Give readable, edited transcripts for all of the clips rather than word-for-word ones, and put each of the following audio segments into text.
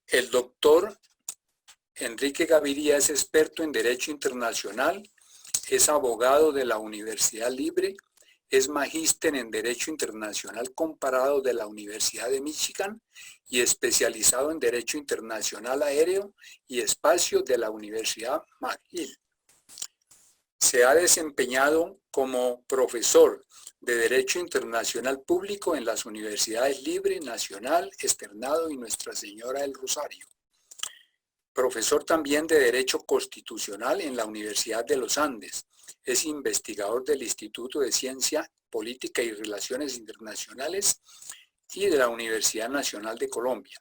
El doctor Enrique Gaviria es experto en Derecho Internacional, es abogado de la Universidad Libre, es magíster en Derecho Internacional Comparado de la Universidad de Michigan y especializado en Derecho Internacional Aéreo y Espacio de la Universidad McGill. Se ha desempeñado como profesor de Derecho Internacional Público en las Universidades Libre, Nacional, Externado y Nuestra Señora del Rosario. Profesor también de Derecho Constitucional en la Universidad de los Andes. Es investigador del Instituto de Ciencia Política y Relaciones Internacionales y de la Universidad Nacional de Colombia.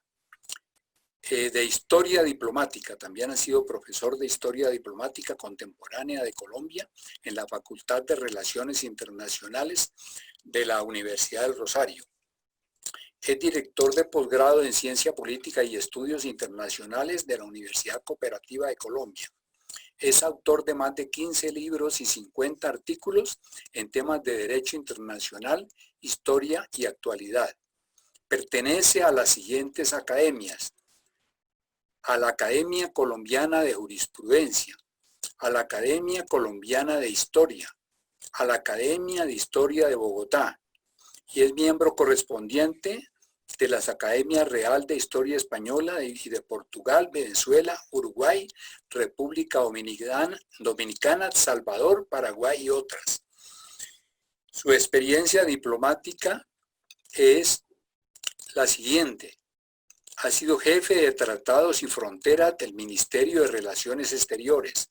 De Historia Diplomática, también ha sido profesor de Historia Diplomática Contemporánea de Colombia en la Facultad de Relaciones Internacionales de la Universidad del Rosario. Es director de posgrado en Ciencia Política y Estudios Internacionales de la Universidad Cooperativa de Colombia. Es autor de más de 15 libros y 50 artículos en temas de Derecho Internacional, Historia y Actualidad. Pertenece a las siguientes academias: a la Academia Colombiana de Jurisprudencia, a la Academia Colombiana de Historia, a la Academia de Historia de Bogotá, y es miembro correspondiente de las Academias Real de Historia Española y de Portugal, Venezuela, Uruguay, República Dominicana, Salvador, Paraguay y otras. Su experiencia diplomática es la siguiente. Ha sido jefe de Tratados y Fronteras del Ministerio de Relaciones Exteriores,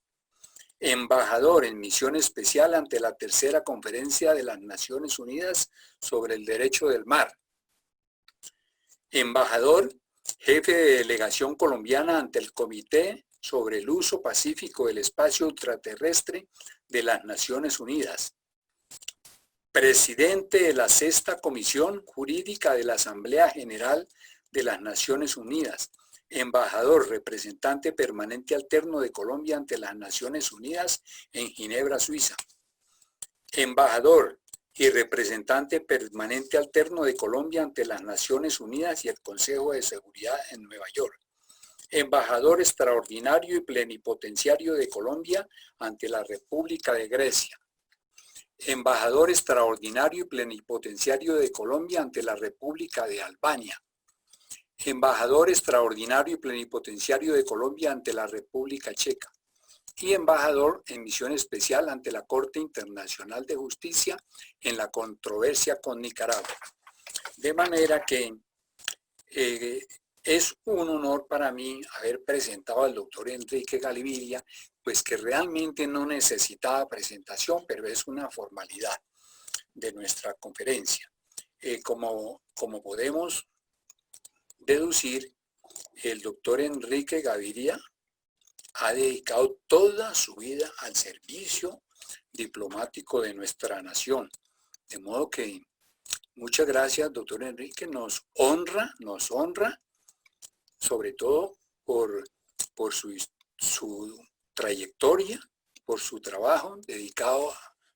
embajador en misión especial ante la Tercera Conferencia de las Naciones Unidas sobre el Derecho del Mar, embajador, jefe de delegación colombiana ante el Comité sobre el Uso Pacífico del Espacio Ultraterrestre de las Naciones Unidas, presidente de la Sexta Comisión Jurídica de la Asamblea General de las Naciones Unidas, embajador representante permanente alterno de Colombia ante las Naciones Unidas en Ginebra, Suiza, embajador y representante permanente alterno de Colombia ante las Naciones Unidas y el Consejo de Seguridad en Nueva York, embajador extraordinario y plenipotenciario de Colombia ante la República de Grecia, embajador extraordinario y plenipotenciario de Colombia ante la República de Albania, embajador extraordinario y plenipotenciario de Colombia ante la República Checa y embajador en misión especial ante la Corte Internacional de Justicia en la controversia con Nicaragua. De manera que es un honor para mí haber presentado al doctor Enrique Gaviria, pues que realmente no necesitaba presentación, pero es una formalidad de nuestra conferencia. Como podemos deducir, el doctor Enrique Gaviria ha dedicado toda su vida al servicio diplomático de nuestra nación. De modo que muchas gracias, doctor Enrique, nos honra, sobre todo por su trayectoria, por su trabajo dedicado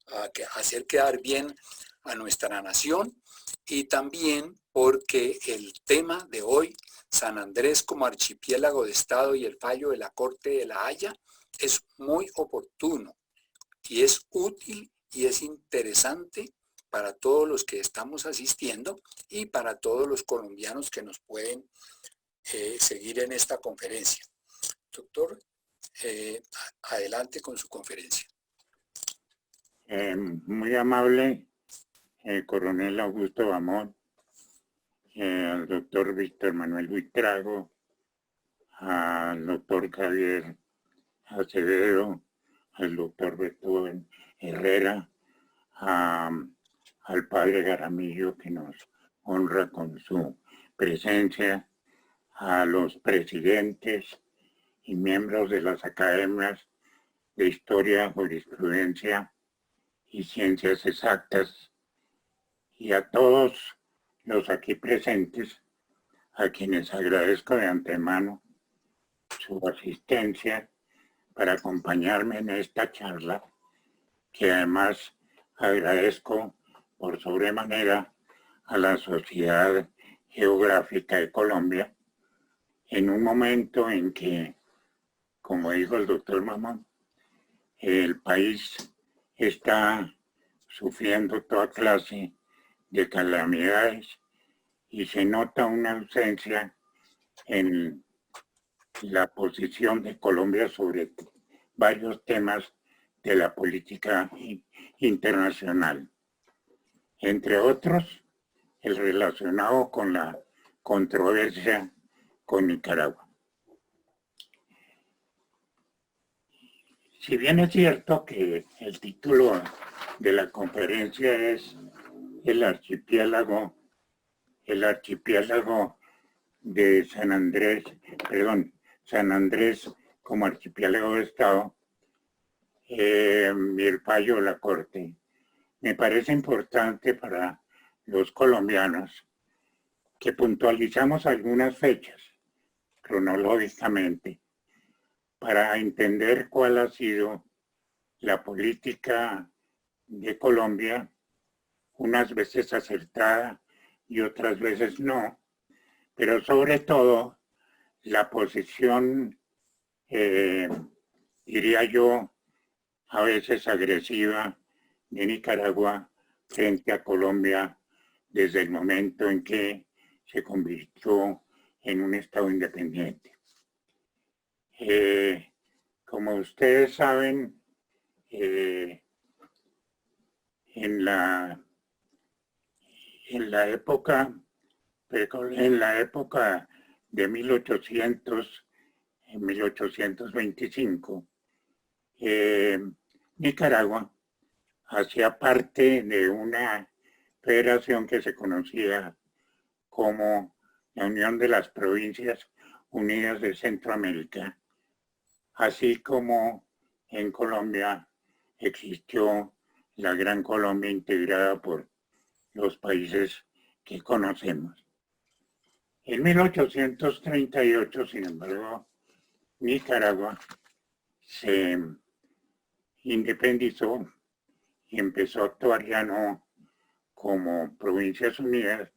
a hacer quedar bien a nuestra nación, y también porque el tema de hoy, San Andrés como archipiélago de Estado y el fallo de la Corte de La Haya, es muy oportuno y es útil y es interesante para todos los que estamos asistiendo y para todos los colombianos que nos pueden seguir en esta conferencia. Doctor, adelante con su conferencia. Muy amable, coronel Augusto Bamón, al doctor Víctor Manuel Buitrago, al doctor Javier Acevedo, al doctor Beethoven Herrera, al padre Garamillo, que nos honra con su presencia, a los presidentes y miembros de las academias de Historia, Jurisprudencia y Ciencias Exactas, y a todos los aquí presentes, a quienes agradezco de antemano su asistencia para acompañarme en esta charla, que además agradezco por sobremanera a la Sociedad Geográfica de Colombia, en un momento en que, como dijo el doctor Mamón, el país está sufriendo toda clase de calamidades y se nota una ausencia en la posición de Colombia sobre varios temas de la política internacional. Entre otros, el relacionado con la controversia con Nicaragua. Si bien es cierto que el título de la conferencia es el archipiélago de San Andrés como archipiélago de Estado, y el fallo de la Corte, me parece importante para los colombianos que puntualizamos algunas fechas cronológicamente para entender cuál ha sido la política de Colombia, unas veces acertada y otras veces no, pero sobre todo la posición, diría yo, a veces agresiva de Nicaragua frente a Colombia desde el momento en que se convirtió en un Estado independiente. Como ustedes saben, en la época de 1825, Nicaragua hacía parte de una federación que se conocía como la Unión de las Provincias Unidas de Centroamérica, así como en Colombia existió la Gran Colombia integrada por los países que conocemos. En 1838, sin embargo, Nicaragua se independizó y empezó a actuar ya no como Provincias Unidas,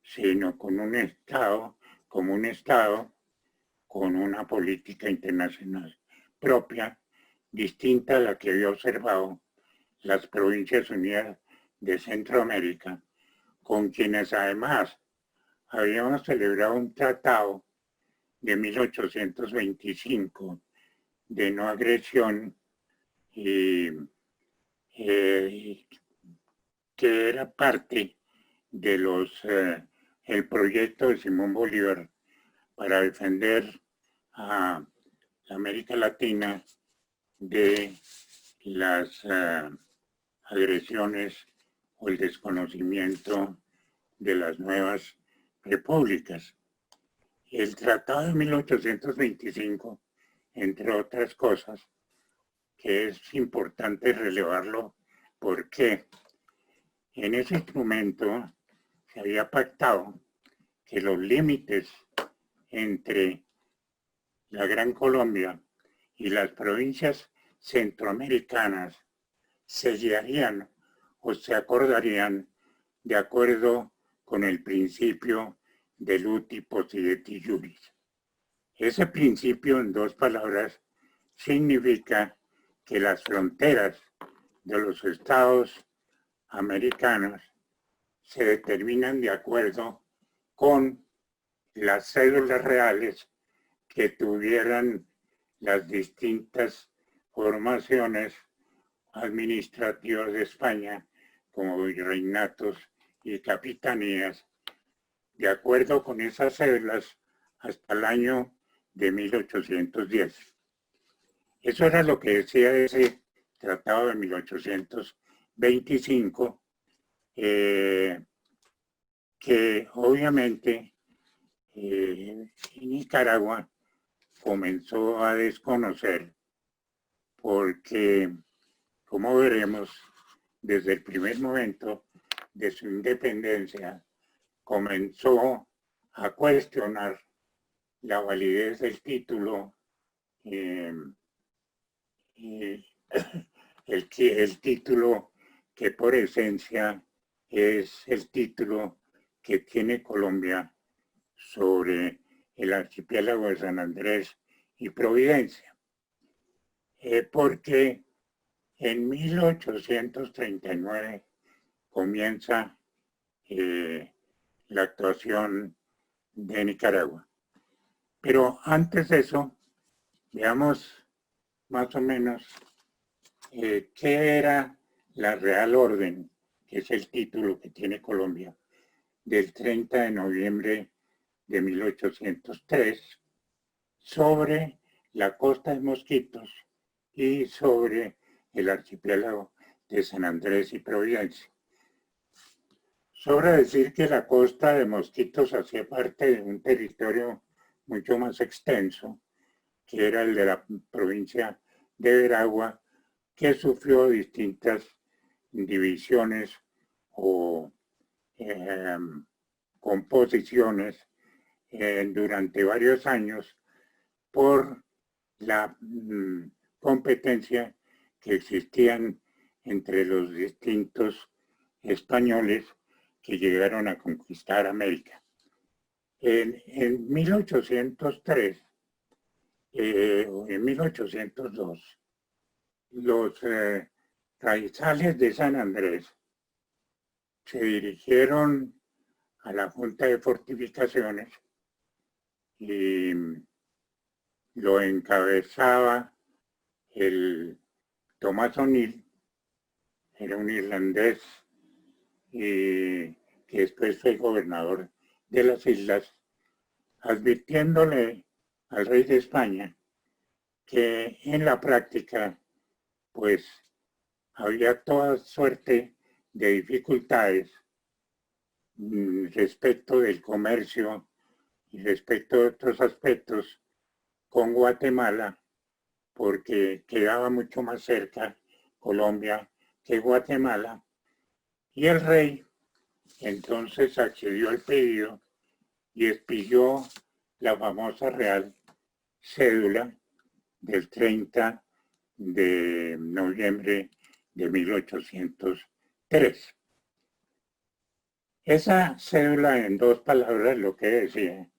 sino como un Estado con una política internacional propia, distinta a la que había observado las Provincias Unidas de Centroamérica, con quienes además habíamos celebrado un tratado de 1825 de no agresión y que era parte de el proyecto de Simón Bolívar para defender a América Latina de las agresiones o el desconocimiento de las nuevas repúblicas. El Tratado de 1825, entre otras cosas, que es importante relevarlo porque en ese instrumento se había pactado que los límites entre la Gran Colombia y las provincias centroamericanas se guiarían o se acordarían de acuerdo con el principio del uti possidetis juris. Ese principio, en dos palabras, significa que las fronteras de los estados americanos se determinan de acuerdo con las cédulas reales que tuvieran las distintas formaciones administrativas de España, como virreinatos y capitanías, de acuerdo con esas cédulas hasta el año de 1810. Eso era lo que decía ese tratado de 1825, que obviamente Nicaragua comenzó a desconocer porque, como veremos, desde el primer momento de su independencia comenzó a cuestionar la validez del título, el título que por esencia es el título que tiene Colombia sobre el archipiélago de San Andrés y Providencia, porque en 1839 comienza la actuación de Nicaragua. Pero antes de eso, veamos más o menos qué era la Real Orden, que es el título que tiene Colombia, del 30 de noviembre de 1803, sobre la costa de Mosquitos y sobre el archipiélago de San Andrés y Providencia. Sobra decir que la costa de Mosquitos hacía parte de un territorio mucho más extenso, que era el de la provincia de Veragua, que sufrió distintas divisiones o composiciones durante varios años por la competencia que existían entre los distintos españoles que llegaron a conquistar América. En 1803 o en 1802, los raizales de San Andrés se dirigieron a la Junta de Fortificaciones y lo encabezaba el Tomás O'Neill, era un irlandés y que después fue gobernador de las islas, advirtiéndole al rey de España que en la práctica pues había toda suerte de dificultades respecto del comercio y respecto de otros aspectos con Guatemala, porque quedaba mucho más cerca Colombia que Guatemala, y el rey entonces accedió al pedido y expidió la famosa Real Cédula del 30 de noviembre de 1803. Esa cédula, en dos palabras, lo que decía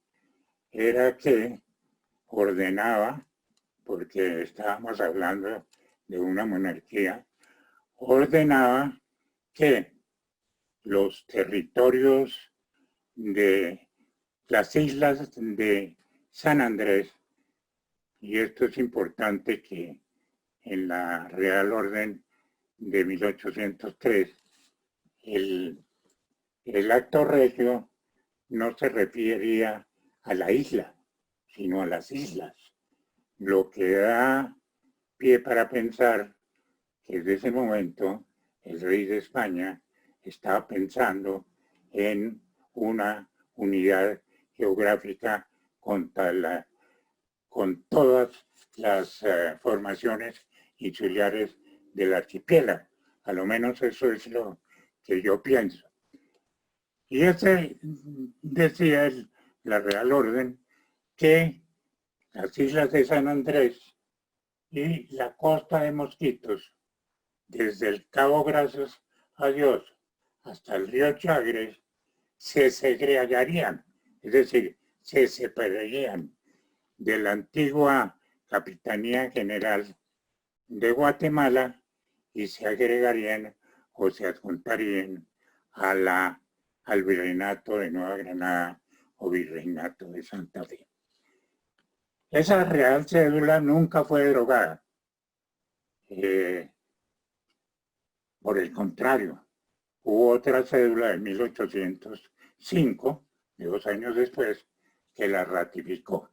era que ordenaba, porque estábamos hablando de una monarquía, ordenaba que los territorios de las islas de San Andrés, y esto es importante que en la Real Orden de 1803, el acto regio no se refería a la isla, sino a las islas, lo que da pie para pensar que desde ese momento el rey de España estaba pensando en una unidad geográfica con todas las formaciones insulares del archipiélago. A lo menos eso es lo que yo pienso. Y ese decía la Real Orden que las islas de San Andrés y la costa de Mosquitos, desde el Cabo Gracias a Dios hasta el río Chagres, se segregarían, es decir, se separarían de la antigua Capitanía General de Guatemala y se agregarían o se adjuntarían al Virreinato de Nueva Granada o Virreinato de Santa Fe. Esa Real Cédula nunca fue derogada. Por el contrario, hubo otra cédula de 1805, de 2 años después, que la ratificó.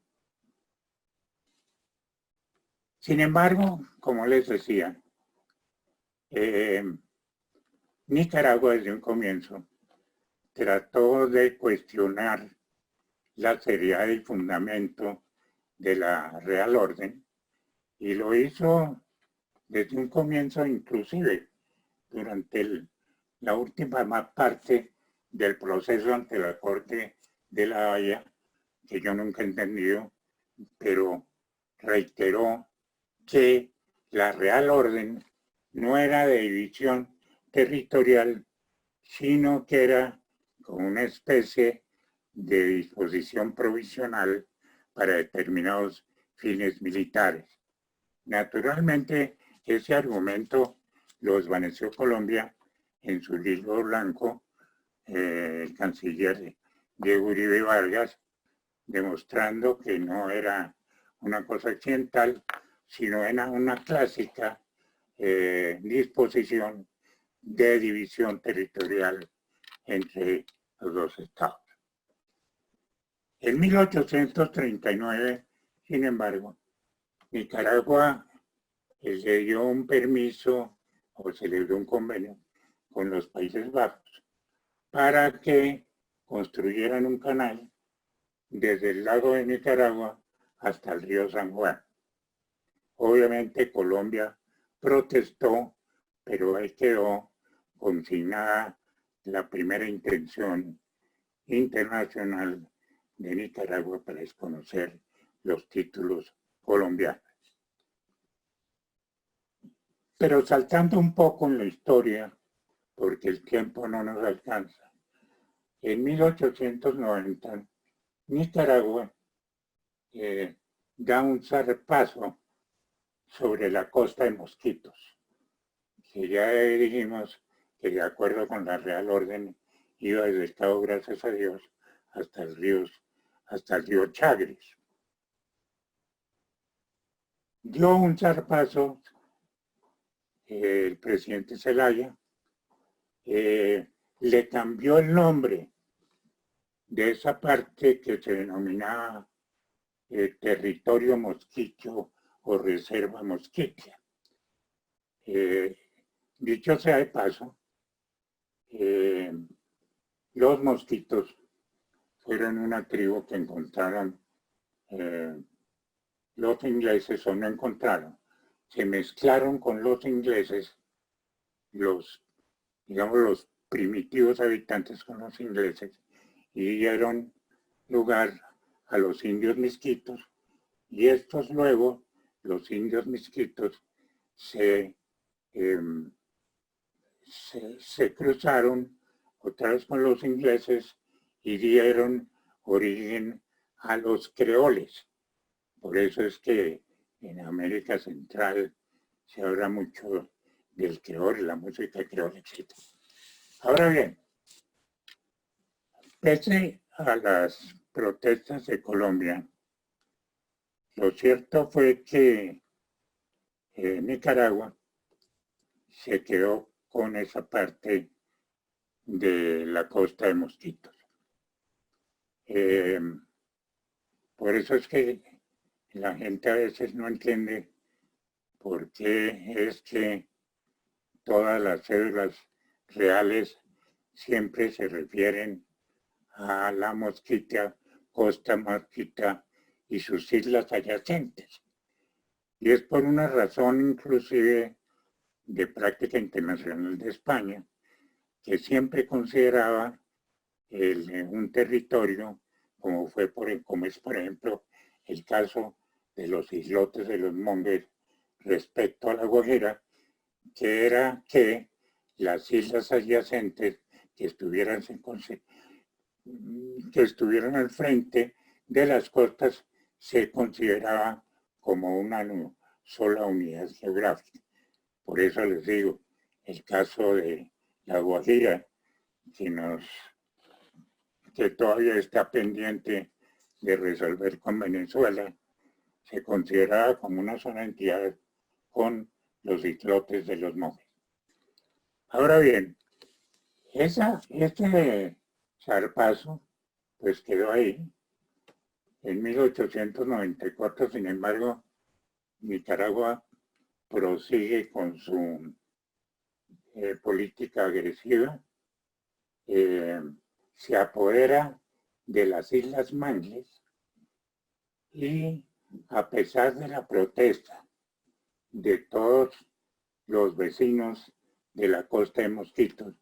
Sin embargo, como les decía, Nicaragua desde un comienzo trató de cuestionar la seriedad y fundamento de la Real Orden y lo hizo desde un comienzo, inclusive durante la última parte del proceso ante la Corte de la Haya, que yo nunca he entendido, pero reiteró que la Real Orden no era de división territorial, sino que era como una especie de disposición provisional para determinados fines militares. Naturalmente, ese argumento lo desvaneció Colombia en su libro blanco, el canciller Diego Uribe Vargas, demostrando que no era una cosa accidental, sino era una clásica disposición de división territorial entre los dos estados. En 1839, sin embargo, Nicaragua le dio un permiso o se le dio un convenio con los Países Bajos para que construyeran un canal desde el lago de Nicaragua hasta el río San Juan. Obviamente Colombia protestó, pero ahí quedó consignada la primera intención internacional de Nicaragua para desconocer los títulos colombianos. Pero saltando un poco en la historia, porque el tiempo no nos alcanza, en 1890 Nicaragua da un zarpazo sobre la costa de Mosquitos, que ya dijimos que de acuerdo con la Real Orden iba desde el Cabo, gracias a Dios, hasta el río Chagres. Dio un zarpazo el presidente Zelaya, le cambió el nombre de esa parte que se denominaba territorio mosquicho o reserva mosquitia. Dicho sea de paso, los mosquitos fueron una tribu que encontraron los ingleses, o no encontraron, se mezclaron con los ingleses, los primitivos habitantes con los ingleses, y dieron lugar a los indios misquitos, y estos luego, los indios misquitos, se cruzaron otra vez con los ingleses y dieron origen a los creoles. Por eso es que en América Central se habla mucho del creole, la música creole, etc. Ahora bien, pese a las protestas de Colombia, lo cierto fue que Nicaragua se quedó con esa parte de la costa de Mosquitos. Por eso es que la gente a veces no entiende por qué es que todas las cédulas reales siempre se refieren a la Mosquitia, Costa Mosquita y sus islas adyacentes. Y es por una razón inclusive de práctica internacional de España, que siempre consideraba un territorio, como es por ejemplo el caso de los islotes de los Mongues respecto a La Guajira, que era que las islas adyacentes que estuvieran al frente de las costas se consideraba como una sola unidad geográfica. Por eso les digo, el caso de La Guajira, que todavía está pendiente de resolver con Venezuela, se consideraba como una sola entidad con los islotes de los Montes. Ahora bien, este zarpazo pues quedó ahí. En 1894, sin embargo, Nicaragua prosigue con su política agresiva, se apodera de las Islas Mangles y a pesar de la protesta de todos los vecinos de la costa de Mosquitos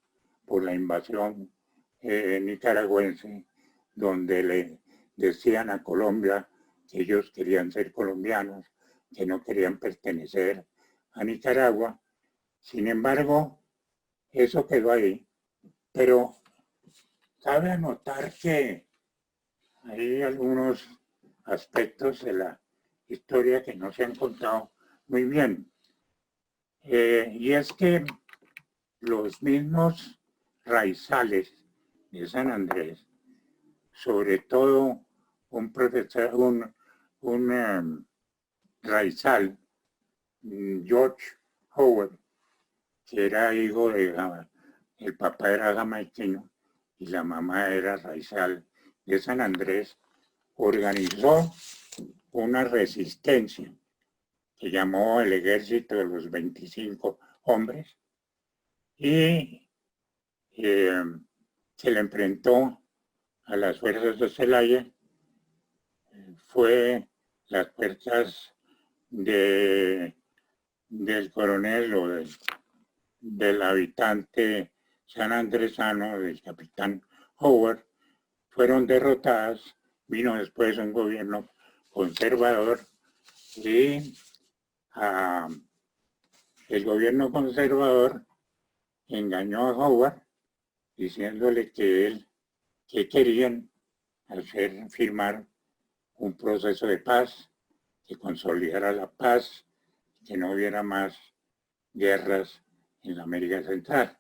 por la invasión nicaragüense, donde le decían a Colombia que ellos querían ser colombianos, que no querían pertenecer a Nicaragua. Sin embargo, eso quedó ahí. Pero cabe anotar que hay algunos aspectos de la historia que no se han contado muy bien. Y es que los mismos raizales de San Andrés, sobre todo un profesor, un raizal, George Howard, que era hijo de, el papá era jamaiquino y la mamá era raizal de San Andrés, organizó una resistencia que llamó el Ejército de los 25 hombres y se le enfrentó a las fuerzas de Celaya. Fue las fuerzas del coronel o del habitante sanandresano, del capitán Howard, fueron derrotadas. Vino después un gobierno conservador y el gobierno conservador engañó a Howard diciéndole que querían hacer firmar un proceso de paz que consolidara la paz, que no hubiera más guerras en la América Central.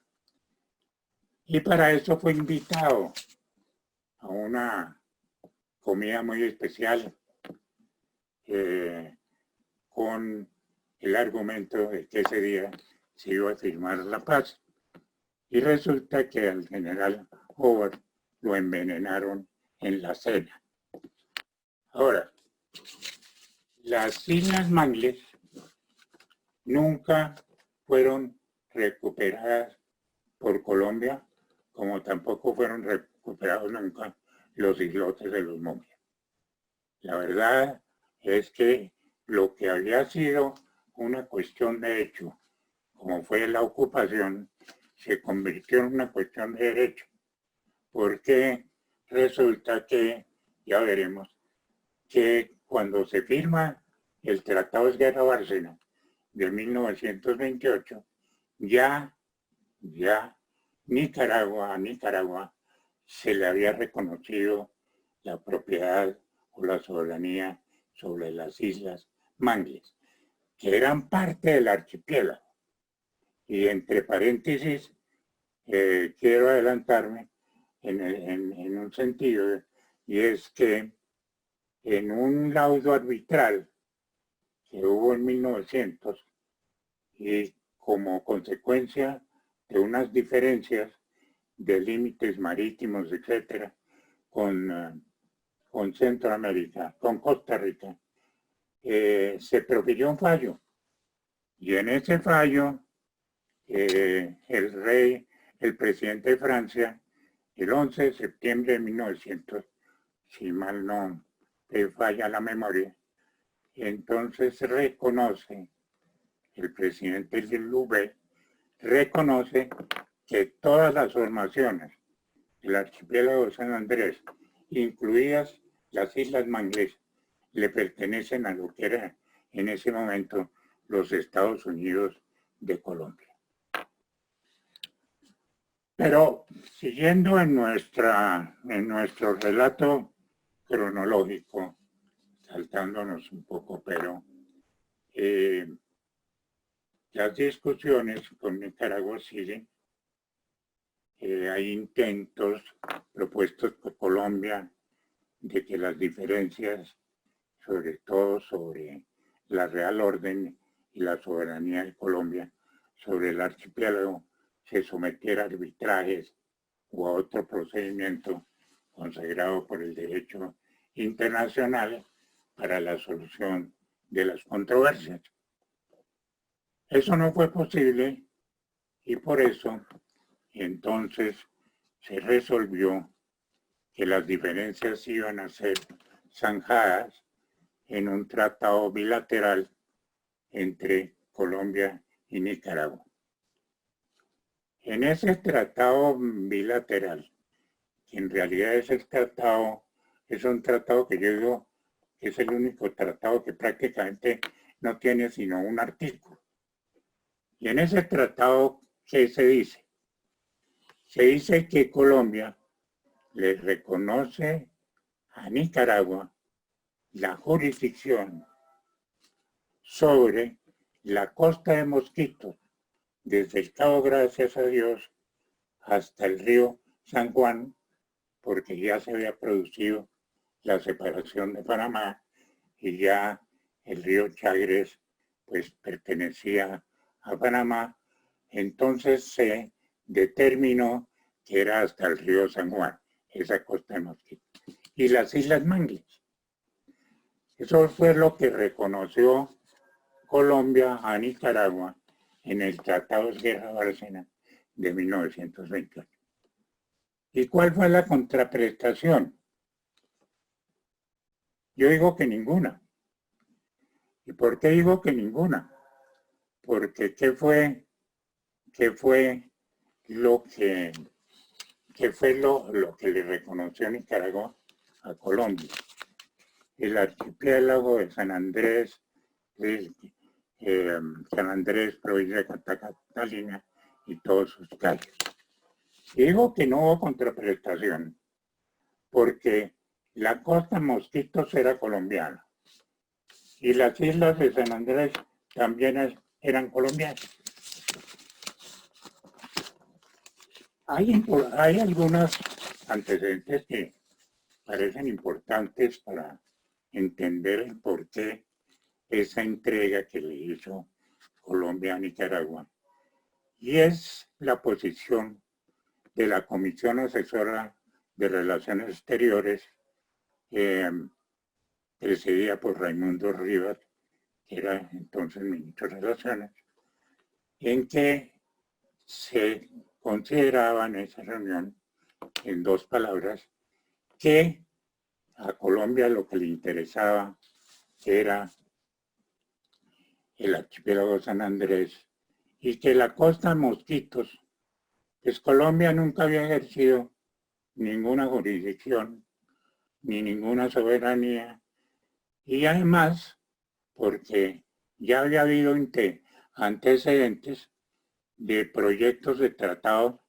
Y para eso fue invitado a una comida muy especial con el argumento de que ese día se iba a firmar la paz. Y resulta que al general Howard lo envenenaron en la cena. Ahora, las Islas Mangles nunca fueron recuperadas por Colombia, como tampoco fueron recuperados nunca los islotes de los Momias. La verdad es que lo que había sido una cuestión de hecho, como fue la ocupación, se convirtió en una cuestión de derecho, porque resulta que, ya veremos, que cuando se firma el Tratado de Esguerra-Bárcena de 1928, ya Nicaragua se le había reconocido la propiedad o la soberanía sobre las Islas Mangles, que eran parte del archipiélago. Y entre paréntesis, quiero adelantarme en un sentido, y es que en un laudo arbitral que hubo en 1900, y como consecuencia de unas diferencias de límites marítimos, etcétera, con Centroamérica, con Costa Rica, se profirió un fallo. Y en ese fallo, el presidente de Francia, el 11 de septiembre de 1900, si mal no falla la memoria, entonces reconoce, el presidente Loubet reconoce que todas las formaciones del archipiélago de San Andrés, incluidas las Islas Mangles, le pertenecen a lo que era en ese momento los Estados Unidos de Colombia. Pero siguiendo en nuestro relato cronológico, saltándonos un poco, pero las discusiones con Nicaragua siguen. Hay intentos propuestos por Colombia de que las diferencias, sobre todo sobre la Real Orden y la soberanía de Colombia sobre el archipiélago, se sometiera a arbitrajes o a otro procedimiento consagrado por el derecho internacional para la solución de las controversias. Eso no fue posible y por eso entonces se resolvió que las diferencias iban a ser zanjadas en un tratado bilateral entre Colombia y Nicaragua. En ese tratado bilateral, que en realidad es un tratado que yo digo que es el único tratado que prácticamente no tiene sino un artículo. Y en ese tratado, ¿qué se dice? Se dice que Colombia le reconoce a Nicaragua la jurisdicción sobre la costa de Mosquitos, desde el Cabo Gracias a Dios hasta el río San Juan, porque ya se había producido la separación de Panamá y ya el río Chagres pues pertenecía a Panamá. Entonces se determinó que era hasta el río San Juan, esa costa de Mosquitos. Y las Islas Mangles. Eso fue lo que reconoció Colombia a Nicaragua en el Tratado de Esguerra-Bárcena de 1928. ¿Y cuál fue la contraprestación? Yo digo que ninguna. ¿Y por qué digo que ninguna? Porque ¿qué fue lo que le reconoció Nicaragua a Colombia? El archipiélago de San Andrés, provincia de Santa Catalina y todos sus calles. Y digo que no hubo contraprestación, porque la costa Mosquitos era colombiana y las islas de San Andrés también eran colombianas. Hay algunos antecedentes que parecen importantes para entender el por qué esa entrega que le hizo Colombia a Nicaragua. Y es la posición de la Comisión Asesora de Relaciones Exteriores, presidida por Raimundo Rivas, que era entonces ministro de Relaciones, en que se consideraba en esa reunión, en dos palabras, que a Colombia lo que le interesaba era el archipiélago San Andrés y que la costa Mosquitos, pues Colombia nunca había ejercido ninguna jurisdicción ni ninguna soberanía, y además porque ya había habido antecedentes de proyectos de tratados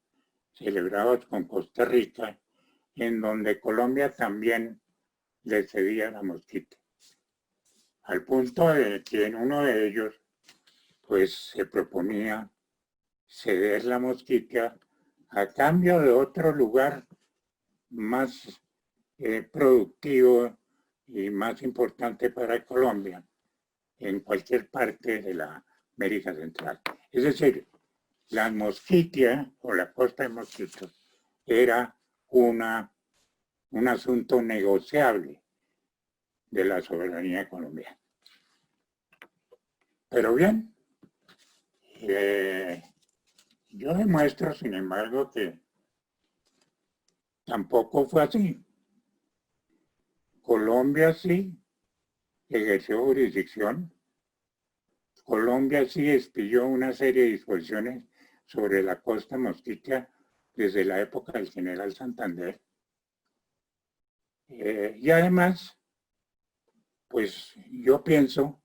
celebrados con Costa Rica, en donde Colombia también le cedía la Mosquita, al punto de que en uno de ellos pues se proponía ceder la Mosquita a cambio de otro lugar más productivo y más importante para Colombia en cualquier parte de la América Central. Es decir, la Mosquitia o la costa de Mosquitos era un asunto negociable de la soberanía colombiana. Pero bien, yo demuestro, sin embargo, que tampoco fue así. Colombia sí ejerció jurisdicción. Colombia sí expidió una serie de disposiciones sobre la costa Mosquitia desde la época del general Santander. Y además, pues yo pienso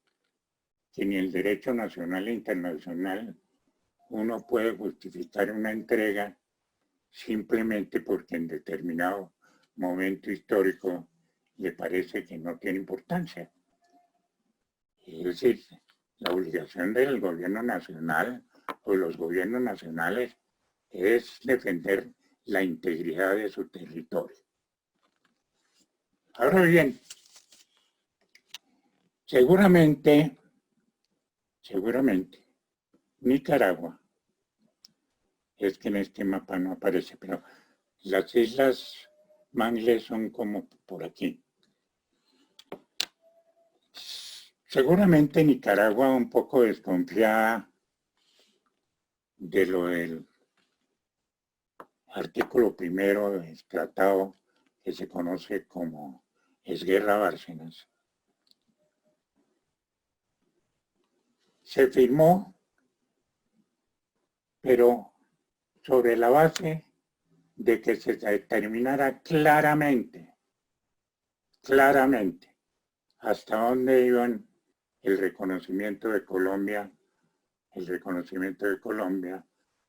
que ni el derecho nacional e internacional uno puede justificar una entrega simplemente porque en determinado momento histórico le parece que no tiene importancia. Es decir, la obligación del gobierno nacional o los gobiernos nacionales es defender la integridad de su territorio. Ahora bien, seguramente, Nicaragua, es que en este mapa no aparece, pero las Islas Mangles son como por aquí. Seguramente Nicaragua un poco desconfiada de lo del artículo primero del tratado que se conoce como Esguerra-Bárcenas. Se firmó, pero sobre la base de que se determinara claramente, hasta dónde iban el reconocimiento de Colombia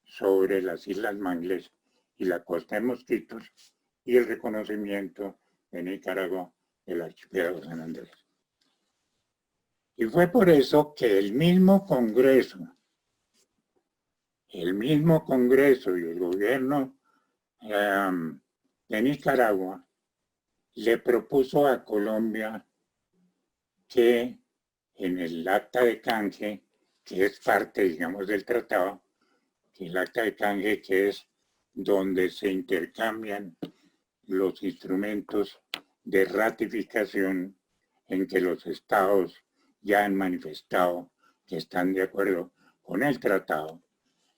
sobre las Islas Mangles y la costa de Mosquitos y el reconocimiento de Nicaragua del archipiélago San Andrés. Y fue por eso que el mismo Congreso y el gobierno de Nicaragua le propuso a Colombia que en el acta de canje, que es parte, digamos, del tratado, que el acta de canje que es donde se intercambian los instrumentos de ratificación en que los estados ya han manifestado que están de acuerdo con el tratado.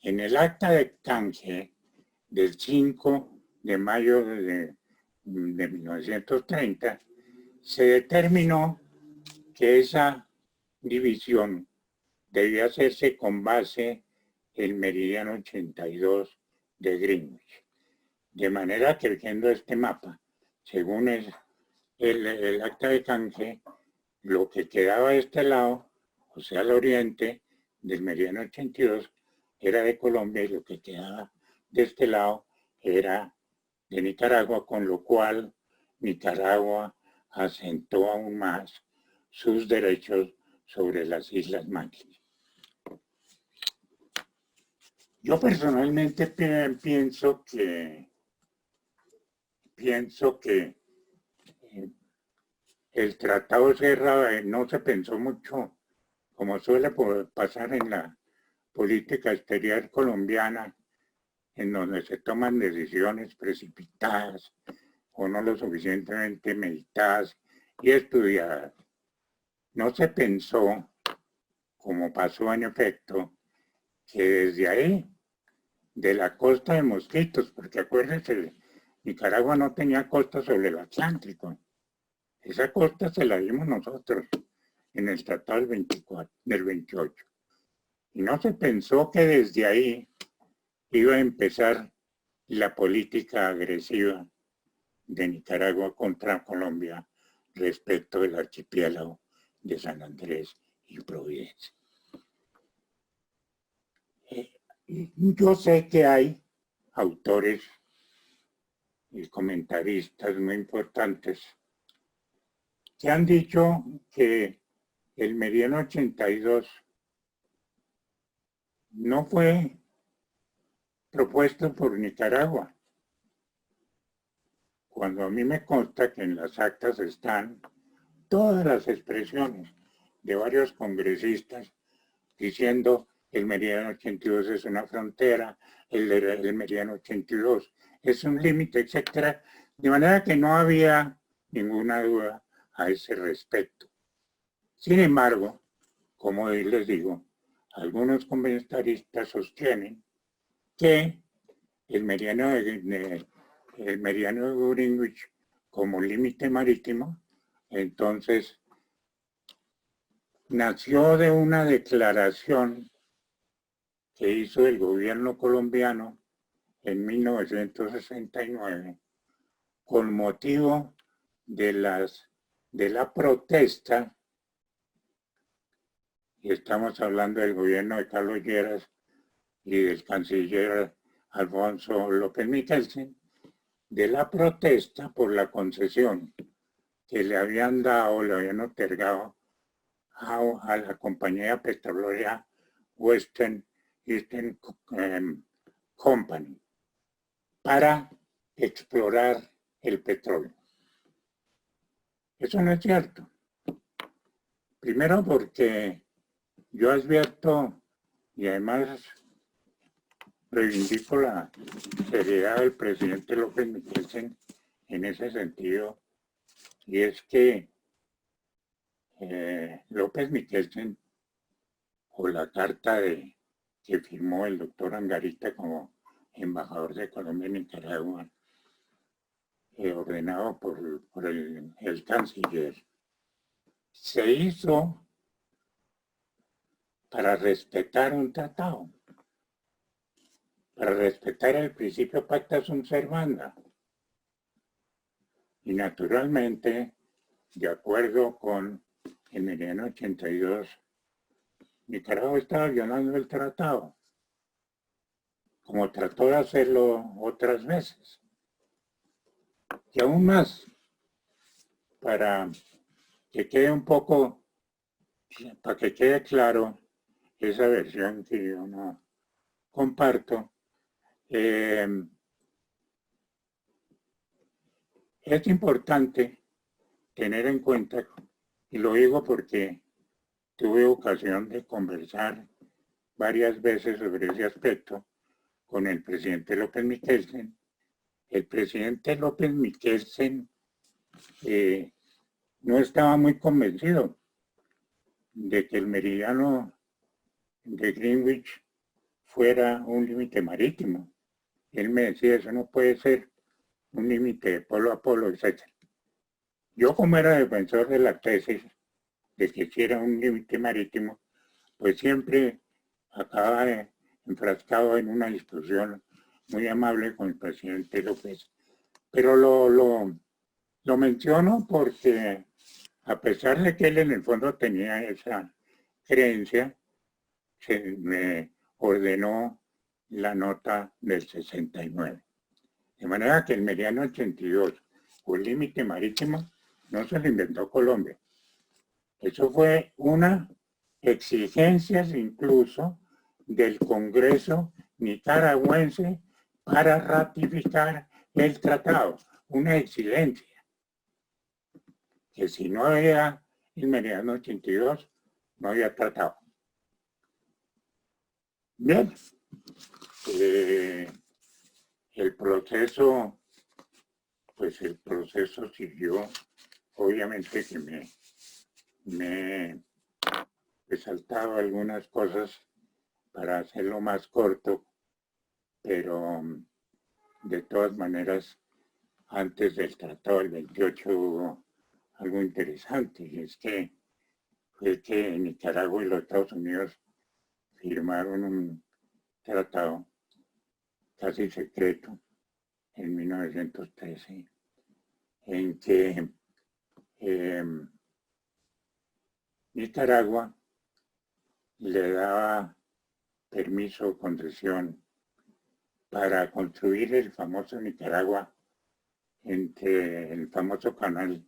En el acta de canje del 5 de mayo de 1930 se determinó que esa división debía hacerse con base en el meridiano 82 de Greenwich. De manera que viendo este mapa, según el acta de canje, lo que quedaba de este lado, o sea, al oriente del meridiano 82, era de Colombia y lo que quedaba de este lado era de Nicaragua, con lo cual Nicaragua asentó aún más sus derechos sobre las Islas Malvinas. Yo personalmente pienso que el tratado Serra no se pensó mucho, como suele pasar en la política exterior colombiana, en donde se toman decisiones precipitadas o no lo suficientemente meditadas y estudiadas. No se pensó, como pasó en efecto, que desde ahí, de la costa de Mosquitos, porque acuérdense, Nicaragua no tenía costa sobre el Atlántico. Esa costa se la dimos nosotros en el Tratado del 28. Y no se pensó que desde ahí iba a empezar la política agresiva de Nicaragua contra Colombia respecto del archipiélago de San Andrés y Providencia. Yo sé que hay autores y comentaristas muy importantes que han dicho que el meridiano 82 no fue propuesto por Nicaragua, cuando a mí me consta que en las actas están todas las expresiones de varios congresistas diciendo el meridiano 82 es una frontera, el meridiano 82 es un límite, etcétera, de manera que no había ninguna duda a ese respecto. Sin embargo, como les digo, algunos comentaristas sostienen que el meridiano de Greenwich como límite marítimo, entonces nació de una declaración que hizo el gobierno colombiano en 1969 con motivo de la protesta, y estamos hablando del gobierno de Carlos Lleras y del canciller Alfonso López Michelsen, de la protesta por la concesión que le habían otorgado a la compañía petrolera Western Eastern Company para explorar el petróleo. Eso no es cierto. Primero porque yo advierto y además reivindico la seriedad del presidente López Michelsen en ese sentido, y es que López Michelsen, o la carta que firmó el doctor Angarita como embajador de Colombia en Nicaragua, ordenado por el canciller, se hizo para respetar un tratado, para respetar el principio pacta sunt servanda. Y naturalmente, de acuerdo con el meridiano 82, Nicaragua estaba violando el tratado, como trató de hacerlo otras veces. Y aún más, para que quede un poco, para que quede claro esa versión que yo no comparto. Es importante tener en cuenta, y lo digo porque tuve ocasión de conversar varias veces sobre ese aspecto con el presidente López Miquelsen. El presidente López Miquelsen no estaba muy convencido de que el meridiano de Greenwich fuera un límite marítimo. Él me decía, eso no puede ser un límite de polo a polo, etc. Yo, como era defensor de la tesis de que si era un límite marítimo, pues siempre acababa enfrascado en una discusión muy amable con el presidente López. Pero lo menciono porque, a pesar de que él en el fondo tenía esa creencia, se me ordenó la nota del 69. De manera que el meridiano 82, o el límite marítimo, no se lo inventó Colombia. Eso fue una exigencia incluso del Congreso nicaragüense para ratificar el tratado. Una exigencia. Que si no había el meridiano 82, no había tratado. Bien. El proceso, pues el proceso siguió. Obviamente que me he saltado algunas cosas para hacerlo más corto, pero de todas maneras, antes del tratado del 28 hubo algo interesante, y es que fue que Nicaragua y los Estados Unidos firmaron un tratado casi secreto en 1913, en que Nicaragua le daba permiso o concesión para construir el famoso Nicaragua, entre el famoso canal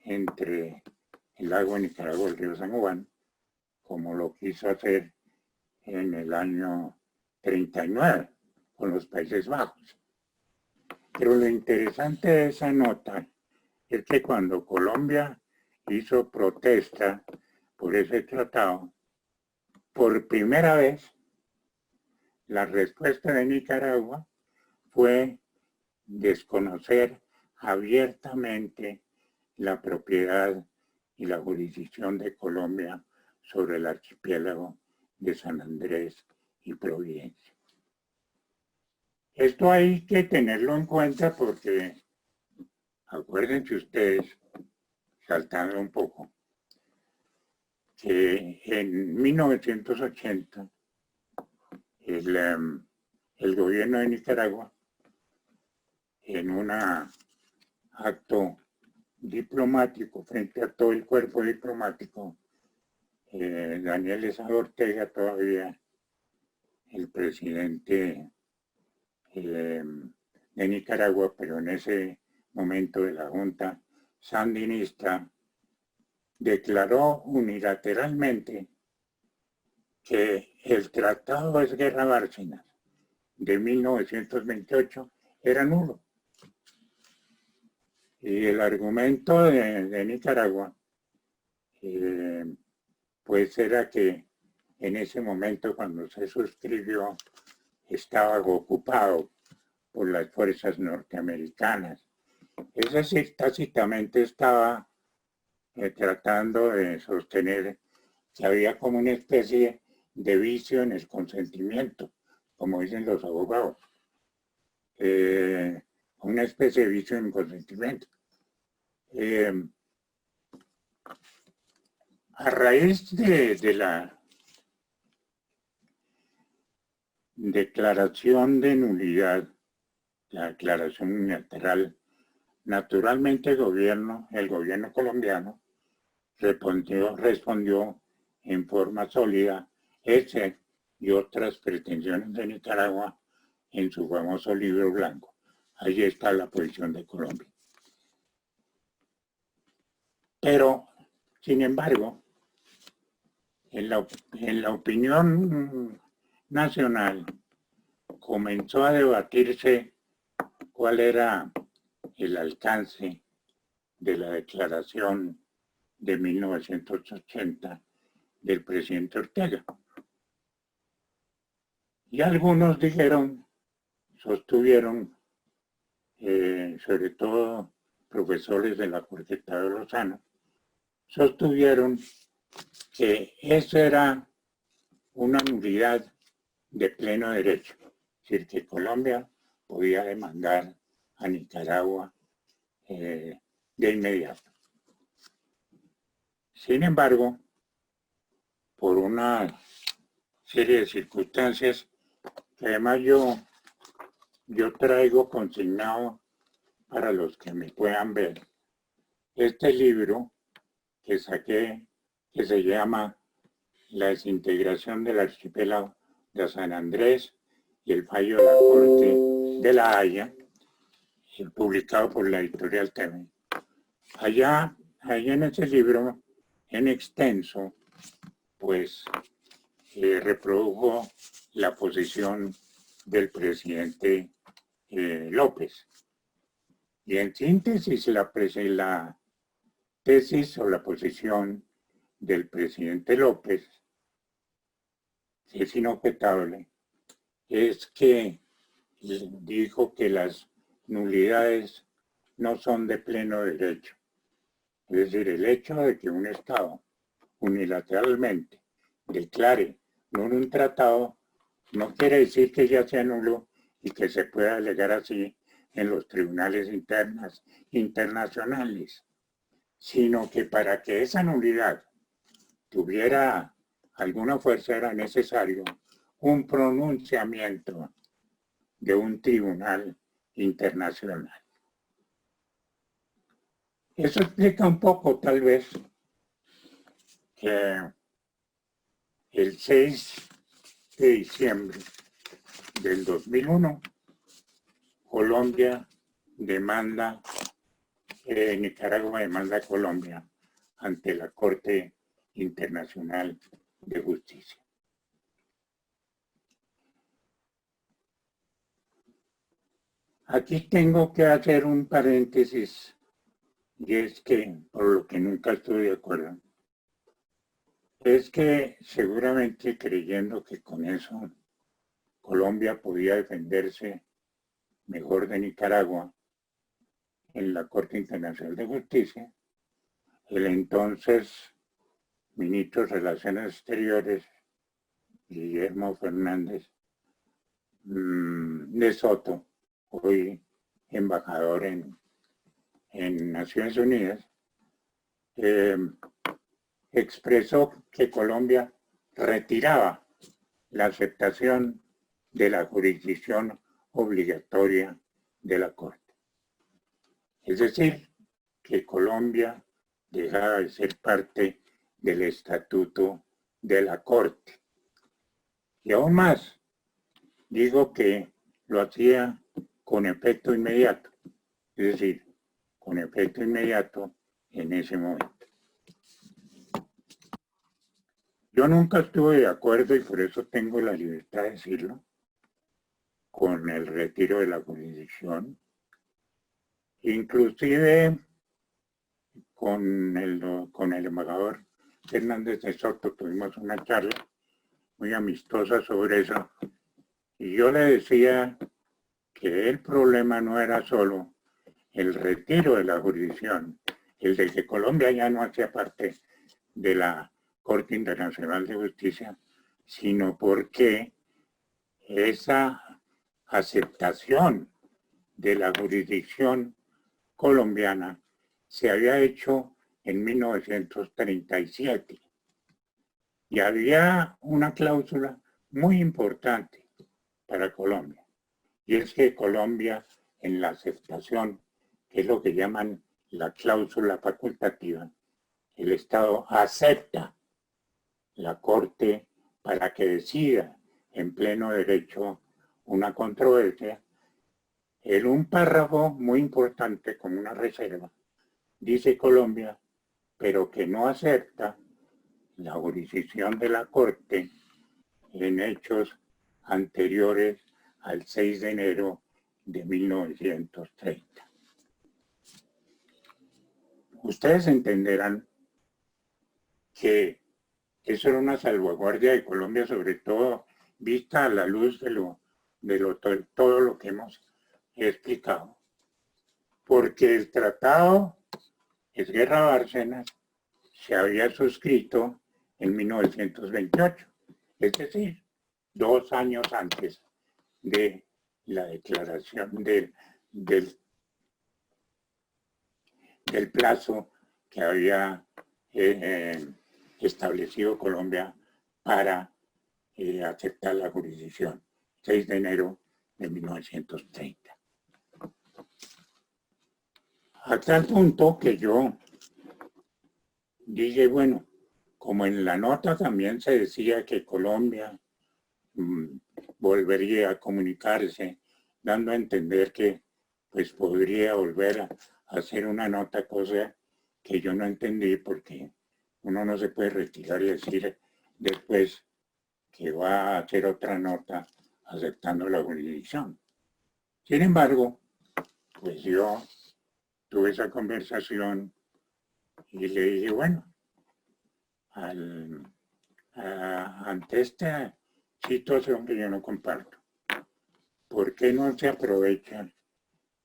entre el lago de Nicaragua y el río San Juan, como lo quiso hacer en el año 39 con los Países Bajos. Pero lo interesante de esa nota es que cuando Colombia hizo protesta por ese tratado, por primera vez, la respuesta de Nicaragua fue desconocer abiertamente la propiedad y la jurisdicción de Colombia sobre el archipiélago de San Andrés y Providencia. Esto hay que tenerlo en cuenta porque, acuérdense ustedes, saltando un poco, que en 1980 el gobierno de Nicaragua, en un acto diplomático frente a todo el cuerpo diplomático, Daniel Eza Ortega, todavía el presidente de Nicaragua, pero en ese momento de la Junta Sandinista, declaró unilateralmente que el Tratado de Guerra Bárcenas de 1928 era nulo. Y el argumento de Nicaragua, pues era que en ese momento, cuando se suscribió, estaba ocupado por las fuerzas norteamericanas. Es decir, tácitamente estaba tratando de sostener que había como una especie de vicio en el consentimiento, como dicen los abogados. Una especie de vicio en el consentimiento. A raíz de la declaración de nulidad, la declaración unilateral, naturalmente el gobierno colombiano respondió en forma sólida ese y otras pretensiones de Nicaragua en su famoso libro blanco. Ahí está la posición de Colombia. Pero, sin embargo, en la opinión nacional comenzó a debatirse cuál era el alcance de la declaración de 1980 del presidente Ortega. Y algunos sostuvieron, sobre todo profesores de la Corqueta de Lozano, sostuvieron que eso era una nulidad de pleno derecho, es decir, que Colombia podía demandar a Nicaragua de inmediato. Sin embargo, por una serie de circunstancias que además yo traigo consignado para los que me puedan ver, este libro que saqué, que se llama La desintegración del archipiélago de San Andrés y el fallo de la Corte de La Haya, publicado por la editorial TV. Allá en ese libro, en extenso, pues reprodujo la posición del presidente López. Y en síntesis, la tesis o la posición del presidente López, que es inobjetable, es que dijo que las nulidades no son de pleno derecho. Es decir, el hecho de que un Estado unilateralmente declare nulo un tratado no quiere decir que ya sea nulo y que se pueda alegar así en los tribunales internacionales, sino que para que esa nulidad tuviera alguna fuerza era necesario un pronunciamiento de un tribunal internacional. Eso explica un poco, tal vez, que el 6 de diciembre del 2001, Colombia demanda, Nicaragua demanda a Colombia ante la Corte Internacional de Justicia. Aquí tengo que hacer un paréntesis, y es que, por lo que nunca estoy de acuerdo, es que seguramente creyendo que con eso Colombia podía defenderse mejor de Nicaragua en la Corte Internacional de Justicia, el entonces ministro de Relaciones Exteriores, Guillermo Fernández de Soto, hoy embajador en Naciones Unidas, expresó que Colombia retiraba la aceptación de la jurisdicción obligatoria de la Corte. Es decir, que Colombia dejaba de ser parte del estatuto de la Corte. Y aún más, digo que lo hacía con efecto inmediato, es decir, con efecto inmediato en ese momento. Yo nunca estuve de acuerdo, y por eso tengo la libertad de decirlo, con el retiro de la jurisdicción. Inclusive con el embajador Fernández de Soto tuvimos una charla muy amistosa sobre eso, y yo le decía que el problema no era solo el retiro de la jurisdicción, el de que Colombia ya no hacía parte de la Corte Internacional de Justicia, sino porque esa aceptación de la jurisdicción colombiana se había hecho en 1937 y había una cláusula muy importante para Colombia, y es que Colombia, en la aceptación, que es lo que llaman la cláusula facultativa, el Estado acepta la Corte para que decida en pleno derecho una controversia. En un párrafo muy importante, como una reserva, dice Colombia pero que no acepta la jurisdicción de la Corte en hechos anteriores al 6 de enero de 1930. Ustedes entenderán que eso era una salvaguardia de Colombia, sobre todo vista a la luz de todo lo que hemos explicado. Porque el tratado Esguerra-Bárcenas se había suscrito en 1928, es decir, 2 años antes de la declaración del plazo que había establecido Colombia para aceptar la jurisdicción, 6 de enero de 1930. A tal punto que yo dije, bueno, como en la nota también se decía que Colombia volvería a comunicarse, dando a entender que pues podría volver a hacer una nota, cosa que yo no entendí, porque uno no se puede retirar y decir después que va a hacer otra nota aceptando la jurisdicción. Sin embargo, pues yo tuve esa conversación y le dije, bueno, ante esta situación que yo no comparto, ¿por qué no se aprovechan?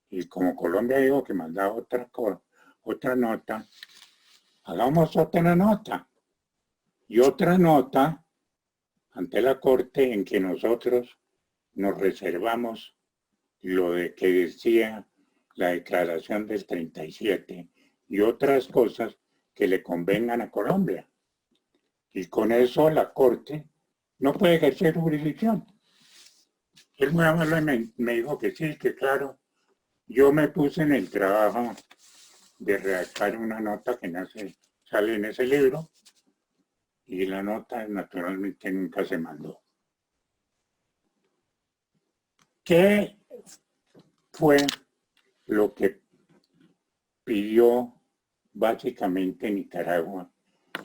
Y como Colombia dijo que mandaba otra nota, hagamos otra nota. Y otra nota ante la Corte en que nosotros nos reservamos lo de que decía la declaración del 37 y otras cosas que le convengan a Colombia. Y con eso la Corte no puede ejercer jurisdicción. Él muy amablemente me dijo que sí, que claro. Yo me puse en el trabajo de redactar una nota que sale en ese libro, y la nota naturalmente nunca se mandó. ¿Qué fue lo que pidió básicamente Nicaragua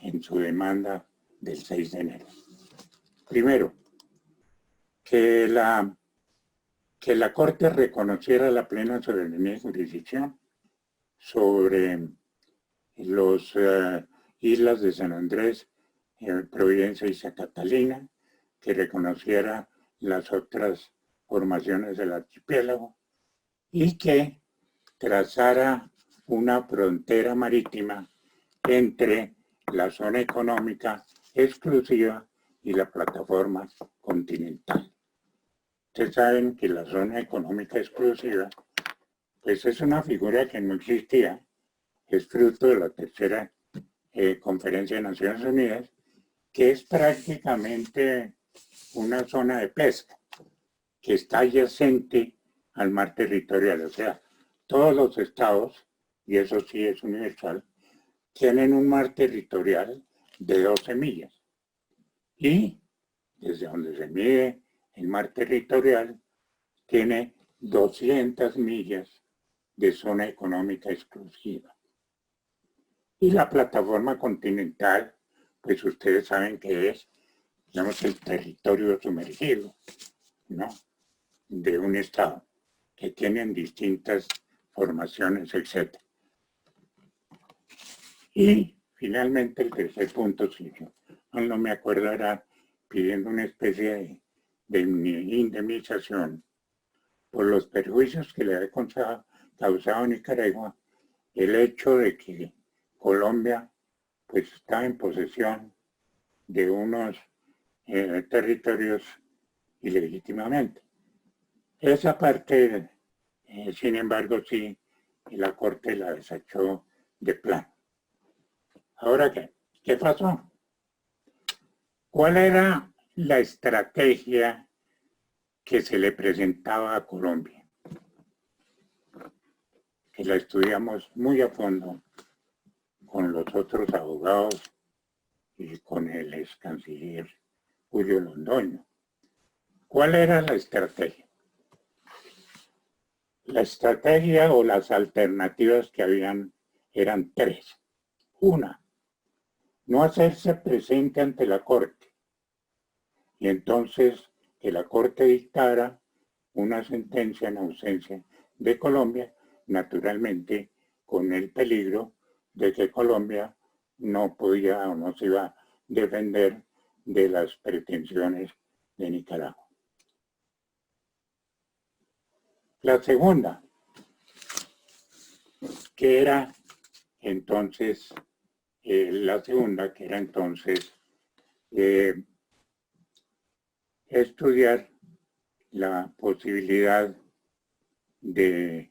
en su demanda del 6 de enero? Primero, que la Corte reconociera la plena soberanía y jurisdicción sobre las islas de San Andrés, Providencia y Santa Catalina, que reconociera las otras formaciones del archipiélago y que trazara una frontera marítima entre la zona económica exclusiva y la plataforma continental. Ustedes saben que la zona económica exclusiva pues es una figura que no existía, es fruto de la tercera Conferencia de Naciones Unidas, que es prácticamente una zona de pesca que está adyacente al mar territorial. O sea, todos los estados, y eso sí es universal, tienen un mar territorial de 12 millas. Y desde donde se mide el mar territorial, tiene 200 millas de zona económica exclusiva. Y la plataforma continental, pues ustedes saben que es, digamos, el territorio sumergido, ¿no?, de un estado, que tienen distintas formaciones, etc. Y finalmente el tercer punto, si yo no me acuerdo, era pidiendo una especie de indemnización por los perjuicios que le había causado a Nicaragua el hecho de que Colombia pues está en posesión de unos territorios ilegítimamente. Esa parte, sin embargo, sí, la Corte la desechó de plano. Ahora, ¿qué pasó? ¿Cuál era la estrategia que se le presentaba a Colombia? Que la estudiamos muy a fondo con los otros abogados y con el ex canciller Julio Londoño. ¿Cuál era la estrategia? La estrategia o las alternativas que habían eran tres. Una, no hacerse presente ante la Corte. Y entonces que la Corte dictara una sentencia en ausencia de Colombia, naturalmente con el peligro de que Colombia no podía o no se iba a defender de las pretensiones de Nicaragua. La segunda, que era entonces, estudiar la posibilidad de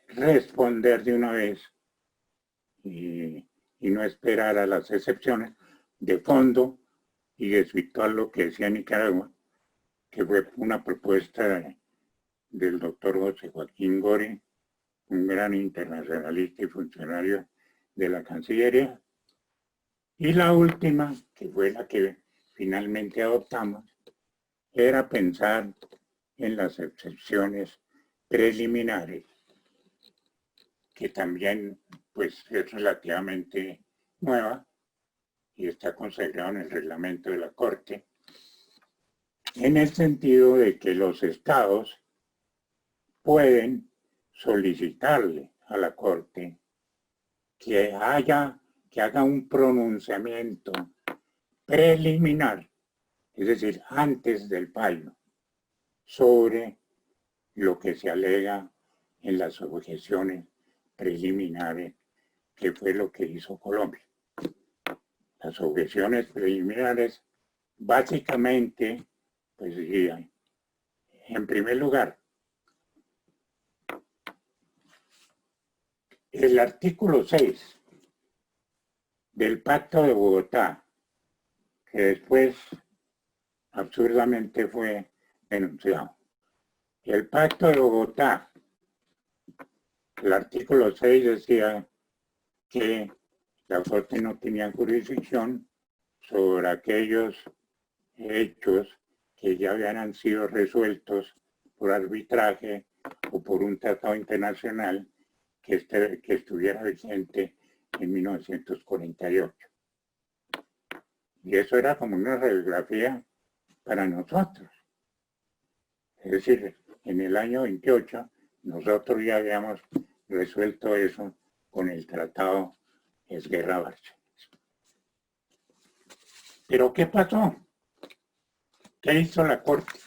responder de una vez y no esperar a las excepciones de fondo y desvirtuar lo que decía Nicaragua, que fue una propuesta del doctor José Joaquín Gore, un gran internacionalista y funcionario de la Cancillería. Y la última, que fue la que finalmente adoptamos, era pensar en las excepciones preliminares, que también pues es relativamente nueva y está consagrado en el reglamento de la Corte, en el sentido de que los estados pueden solicitarle a la Corte que haga un pronunciamiento preliminar, es decir, antes del fallo, sobre lo que se alega en las objeciones preliminares, que fue lo que hizo Colombia. Las objeciones preliminares, básicamente, pues decían, en primer lugar, el artículo 6 del Pacto de Bogotá, que después absurdamente fue denunciado. El Pacto de Bogotá, el artículo 6 decía que la Corte no tenía jurisdicción sobre aquellos hechos que ya habían sido resueltos por arbitraje o por un tratado internacional que estuviera vigente en 1948. Y eso era como una radiografía para nosotros. Es decir, en el año 28 nosotros ya habíamos resuelto eso con el Tratado Esguerra-Bárcenas. ¿Pero qué pasó? ¿Qué hizo la Corte?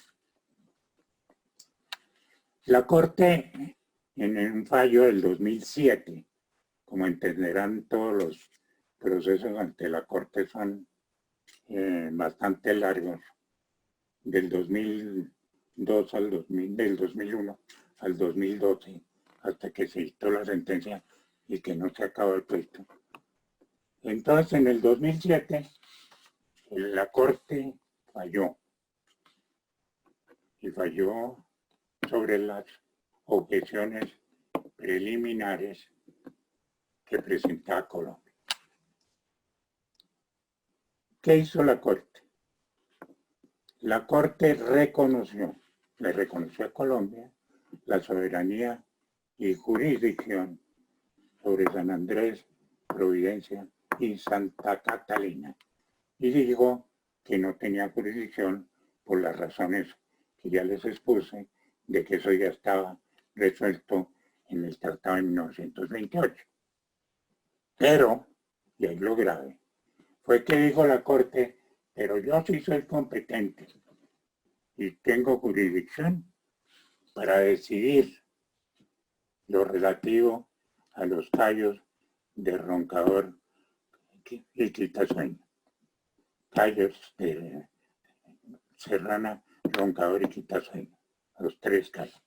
La Corte, en un fallo del 2007, como entenderán todos los procesos ante la Corte son bastante largos, del 2002 del 2001 al 2012, hasta que se dictó la sentencia y que no se acabó el pleito. Entonces, en el 2007, la Corte falló. Y falló sobre las objeciones preliminares que presentaba Colombia. ¿Qué hizo la Corte? La Corte le reconoció a Colombia la soberanía y jurisdicción sobre San Andrés, Providencia y Santa Catalina. Y dijo que no tenía jurisdicción por las razones que ya les expuse, de que eso ya estaba resuelto en el Tratado de 1928. Pero, y ahí lo grave, fue que dijo la Corte, pero yo sí soy competente y tengo jurisdicción para decidir lo relativo a los fallos de Roncador y Quitasueño. Fallos de Serrana, Roncador y Quitasueño, los tres casos.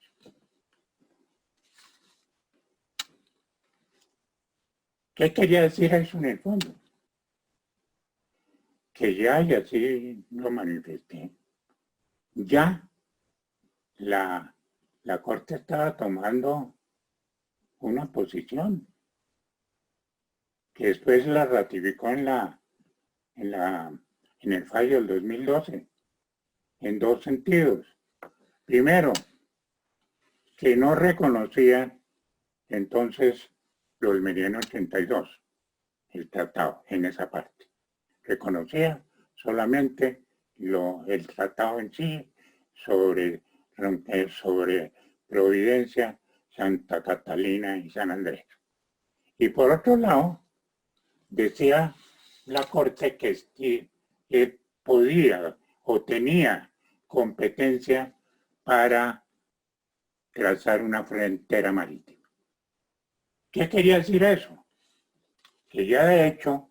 ¿Qué quería decir eso en el fondo? Que ya, y así lo manifesté, ya la Corte estaba tomando una posición que después la ratificó en el fallo del 2012, en dos sentidos. Primero, que no reconocía entonces lo del meridiano 82, el tratado en esa parte. Reconocía solamente el tratado en sí sobre Providencia, Santa Catalina y San Andrés. Y por otro lado, decía la Corte que podía o tenía competencia para trazar una frontera marítima. ¿Qué quería decir eso? Que ya de hecho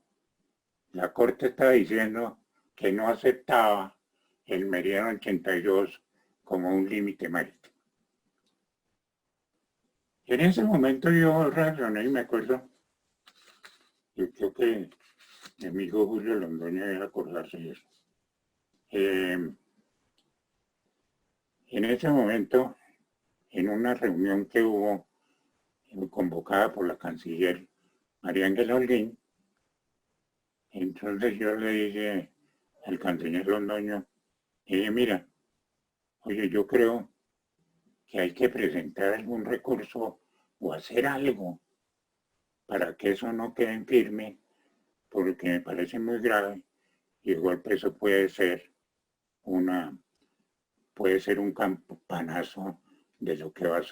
la Corte estaba diciendo que no aceptaba el meridiano 82 como un límite marítimo. En ese momento yo reaccioné y me acuerdo, yo creo que mi amigo Julio Londoño debe acordarse de eso. En ese momento, en una reunión que hubo convocada por la canciller María Ángela Holguín, entonces yo le dije al canciller Londoño, mira, oye, yo creo que hay que presentar algún recurso o hacer algo para que eso no quede en firme, porque me parece muy grave y de golpe eso puede ser un campanazo de lo que va a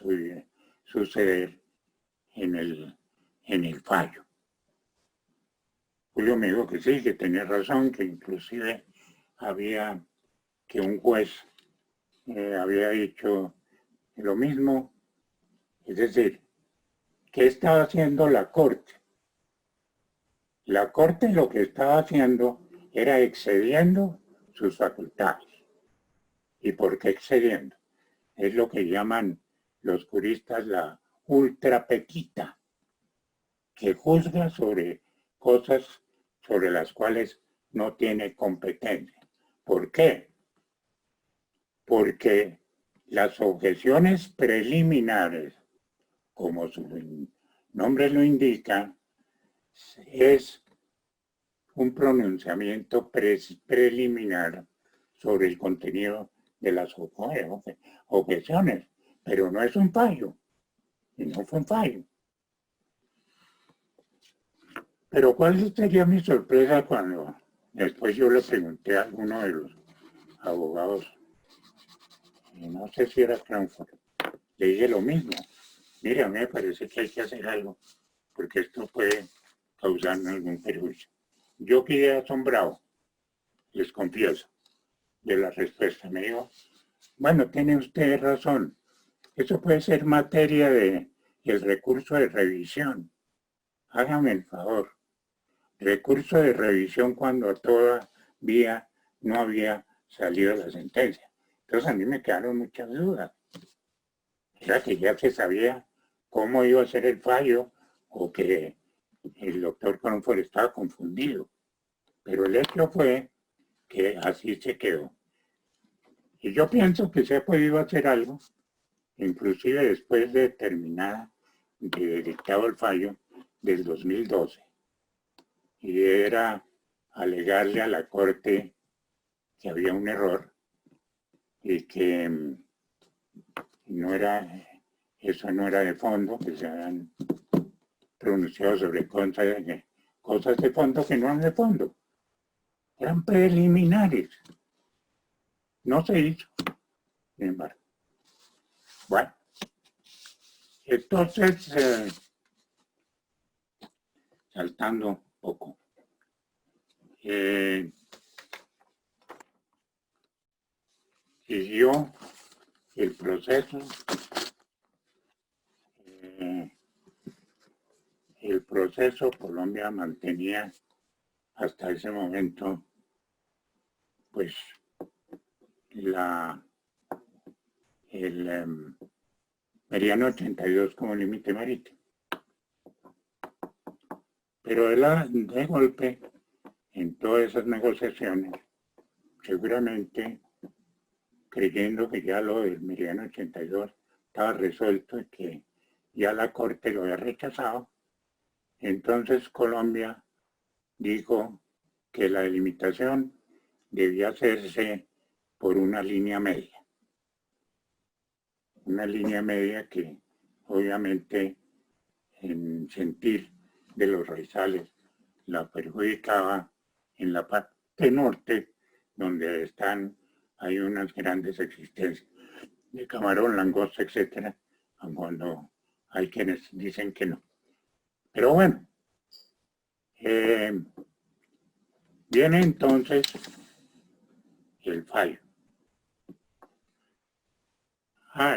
suceder en el fallo. Julio me dijo que sí, que tenía razón, que inclusive que un juez había dicho lo mismo. Es decir, ¿qué estaba haciendo la Corte? La Corte lo que estaba haciendo era excediendo sus facultades. ¿Y por qué excediendo? Es lo que llaman los juristas la ultrapequita, que juzga sobre cosas sobre las cuales no tiene competencia. ¿Por qué? Porque las objeciones preliminares, como su nombre lo indica, es un pronunciamiento preliminar sobre el contenido de las objeciones, pero no es un fallo, y no fue un fallo. Pero ¿cuál sería mi sorpresa cuando después yo le pregunté a alguno de los abogados, no sé si era Crawford, le dije lo mismo, mira, a mí me parece que hay que hacer algo, porque esto puede causarme algún perjuicio. Yo quedé asombrado, les confieso, de la respuesta. Me dijo, bueno, tiene usted razón, eso puede ser materia del recurso de revisión. Hágame el favor. Recurso de revisión cuando todavía no había salido la sentencia. Entonces a mí me quedaron muchas dudas. Era que ya se sabía cómo iba a ser el fallo o que el doctor Crawford estaba confundido. Pero el hecho fue que así se quedó. Y yo pienso que se ha podido hacer algo, inclusive después de dictado el fallo del 2012. Y era alegarle a la Corte que había un error y que eso no era de fondo, que se habían pronunciado sobre cosas de fondo que no eran de fondo. Eran preliminares. No se hizo, sin embargo. Bueno, entonces, saltando un poco, siguió el proceso. Colombia mantenía hasta ese momento, pues, el meridiano 82 como límite marítimo. Pero de golpe, en todas esas negociaciones, seguramente creyendo que ya lo del meridiano 82 estaba resuelto y que ya la Corte lo había rechazado, entonces Colombia dijo que la delimitación debía hacerse por una línea media. Una línea media que obviamente en sentir de los raizales la perjudicaba en la parte norte, donde hay unas grandes existencias de camarón, langosta, etcétera, cuando hay quienes dicen que no. Pero bueno, viene entonces el fallo.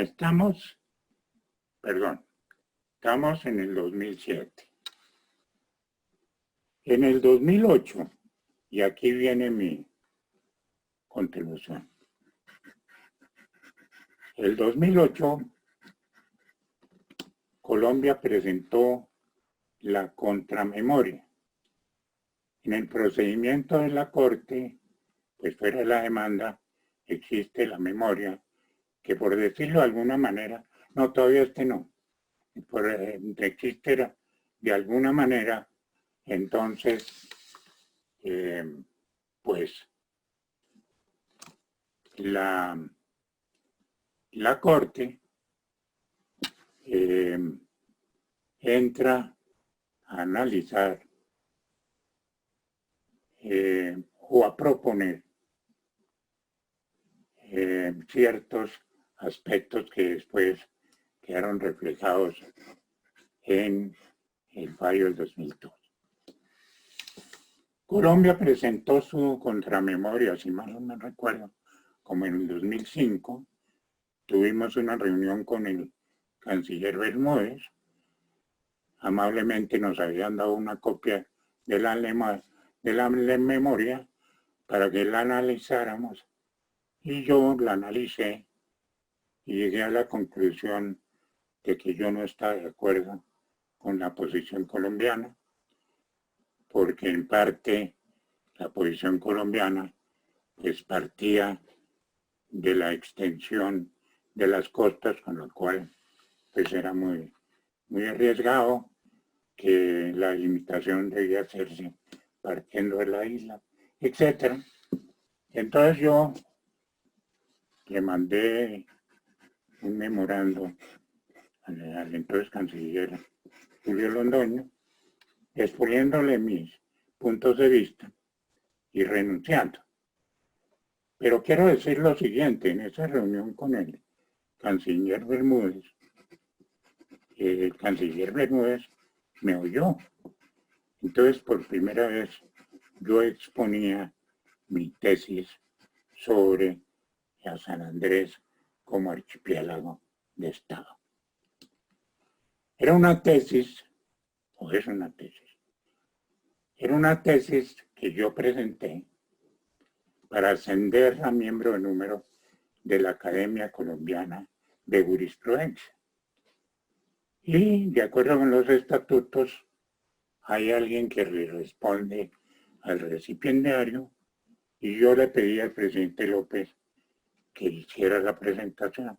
Estamos en el 2007. En el 2008, y aquí viene mi contribución. El 2008, Colombia presentó la contramemoria. En el procedimiento de la Corte, pues fuera de la demanda, existe la memoria, que por decirlo de alguna manera, no, todavía no, existe de alguna manera, entonces, pues, la Corte entra a analizar o a proponer ciertos aspectos que después quedaron reflejados en el fallo del 2002. Colombia presentó su contramemoria, si mal no me recuerdo, como en el 2005. Tuvimos una reunión con el canciller Bermúdez. Amablemente nos habían dado una copia de la memoria para que la analizáramos, y yo la analicé y llegué a la conclusión de que yo no estaba de acuerdo con la posición colombiana, porque en parte la posición colombiana pues partía de la extensión de las costas, con lo cual pues era muy arriesgado que la limitación debía hacerse partiendo de la isla, etc. Entonces yo le mandé un memorando al entonces canciller Julio Londoño, exponiéndole mis puntos de vista y renunciando. Pero quiero decir lo siguiente: en esa reunión con el canciller Bermúdez, el canciller Bermúdez me oyó. Entonces, por primera vez, yo exponía mi tesis sobre a San Andrés como archipiélago de Estado. Era una tesis, o es una tesis, era una tesis que yo presenté para ascender a miembro de número de la Academia Colombiana de Jurisprudencia. Y de acuerdo con los estatutos, hay alguien que le responde al recipiendario, y yo le pedí al presidente López que hiciera la presentación.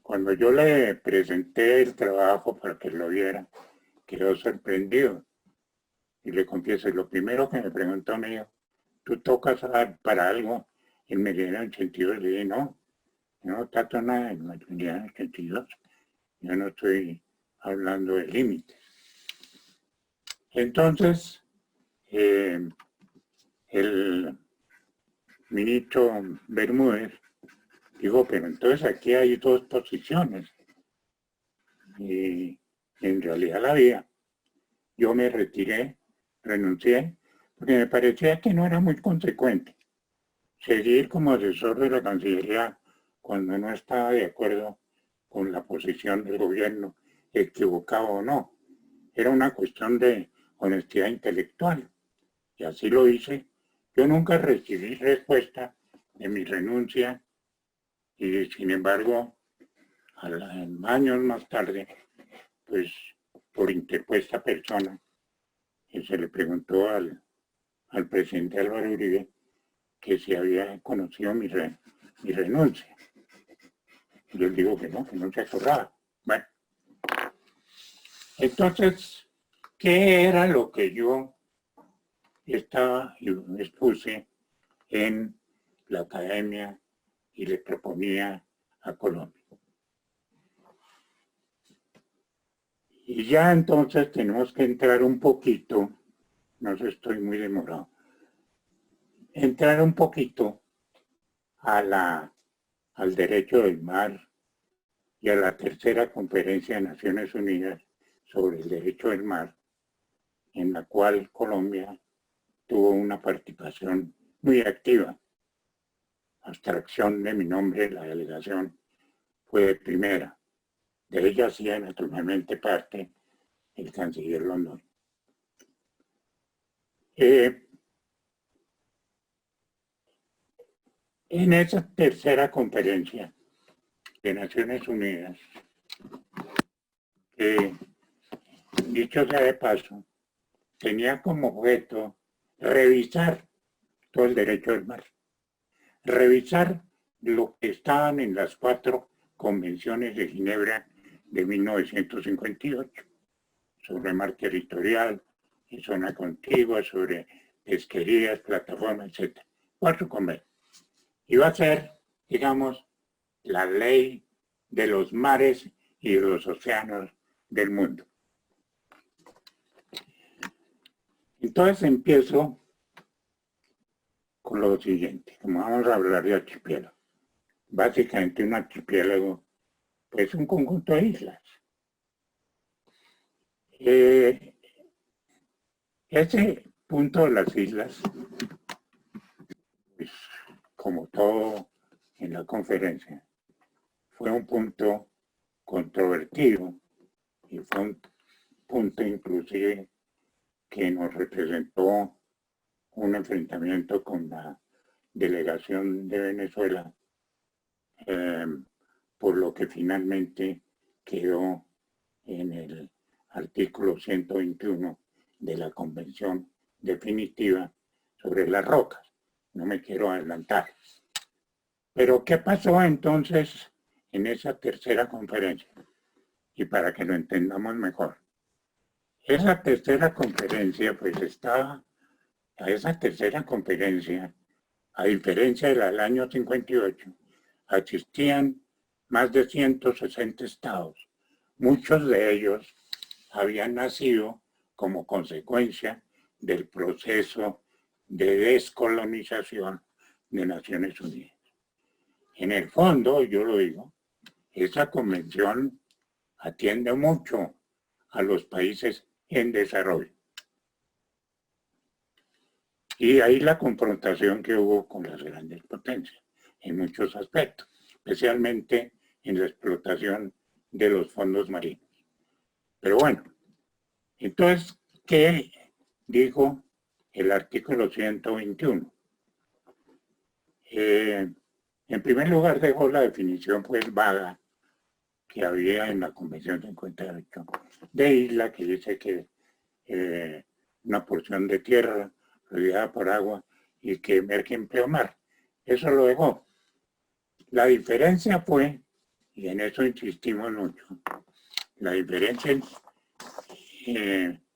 Cuando yo le presenté el trabajo para que lo viera, quedó sorprendido. Y le confieso, lo primero que me preguntó me dijo: ¿tú tocas para algo en Meridiano 82? Le dije: no, no trato nada en Meridiano 82. Yo no estoy hablando de límites. Entonces, el ministro Bermúdez dijo: pero entonces aquí hay dos posiciones. Y en realidad la había. Yo me retiré, renuncié, porque me parecía que no era muy consecuente seguir como asesor de la Cancillería cuando no estaba de acuerdo con la posición del gobierno, equivocado o no. Era una cuestión de honestidad intelectual, y así lo hice. Yo nunca recibí respuesta de mi renuncia, y sin embargo, años más tarde, pues por interpuesta persona, se le preguntó al presidente Álvaro Uribe que si había conocido mi renuncia. Yo le digo que no se acordaba. Bueno, entonces, ¿qué era lo que yo expuse en la academia y le proponía a Colombia? Y ya entonces tenemos que entrar un poquito, no sé, estoy muy demorado, entrar un poquito al derecho del mar y a la tercera conferencia de Naciones Unidas sobre el derecho del mar, en la cual Colombia tuvo una participación muy activa. Abstracción de mi nombre, la delegación fue de primera. De ella hacía naturalmente parte el canciller Londoño. En esa tercera conferencia de Naciones Unidas, dicho sea de paso, tenía como objeto revisar todo el derecho del mar, revisar lo que estaban en las 4 convenciones de Ginebra de 1958, sobre mar territorial, y zona contigua, sobre pesquerías, plataformas, etc. 4 convenios. Iba a ser, digamos, la ley de los mares y de los océanos del mundo. Entonces empiezo con lo siguiente, como vamos a hablar de archipiélago. Básicamente un archipiélago es un conjunto de islas. Ese punto de las islas, pues, como todo en la conferencia, fue un punto controvertido y fue un punto inclusive que nos representó un enfrentamiento con la delegación de Venezuela, por lo que finalmente quedó en el artículo 121 de la Convención Definitiva sobre las rocas. No me quiero adelantar. Pero ¿qué pasó entonces en esa tercera conferencia? Y para que lo entendamos mejor. Esa tercera conferencia, pues estaba, a esa tercera conferencia, a diferencia de la del año 58, asistían más de 160 estados. Muchos de ellos habían nacido como consecuencia del proceso de descolonización de Naciones Unidas. En el fondo, yo lo digo, esa convención atiende mucho a los países en desarrollo. Y ahí la confrontación que hubo con las grandes potencias, en muchos aspectos, especialmente en la explotación de los fondos marinos. Pero bueno, entonces, ¿qué dijo el artículo 121? En primer lugar, dejó la definición pues vaga que había en la Convención 58 de isla, que dice que una porción de tierra rodeada por agua y que emerge en pleomar. Eso lo dejó. La diferencia fue, y en eso insistimos mucho, la diferencia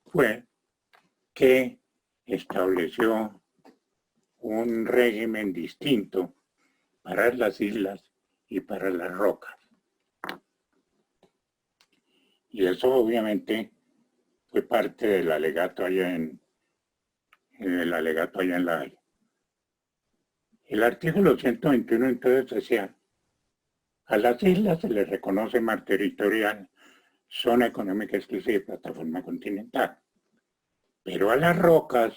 fue que estableció un régimen distinto para las islas y para las rocas. Y eso obviamente fue parte del alegato allá en La Haya. El artículo 121 entonces decía, a las islas se les reconoce mar territorial, zona económica exclusiva y plataforma continental. Pero a las rocas,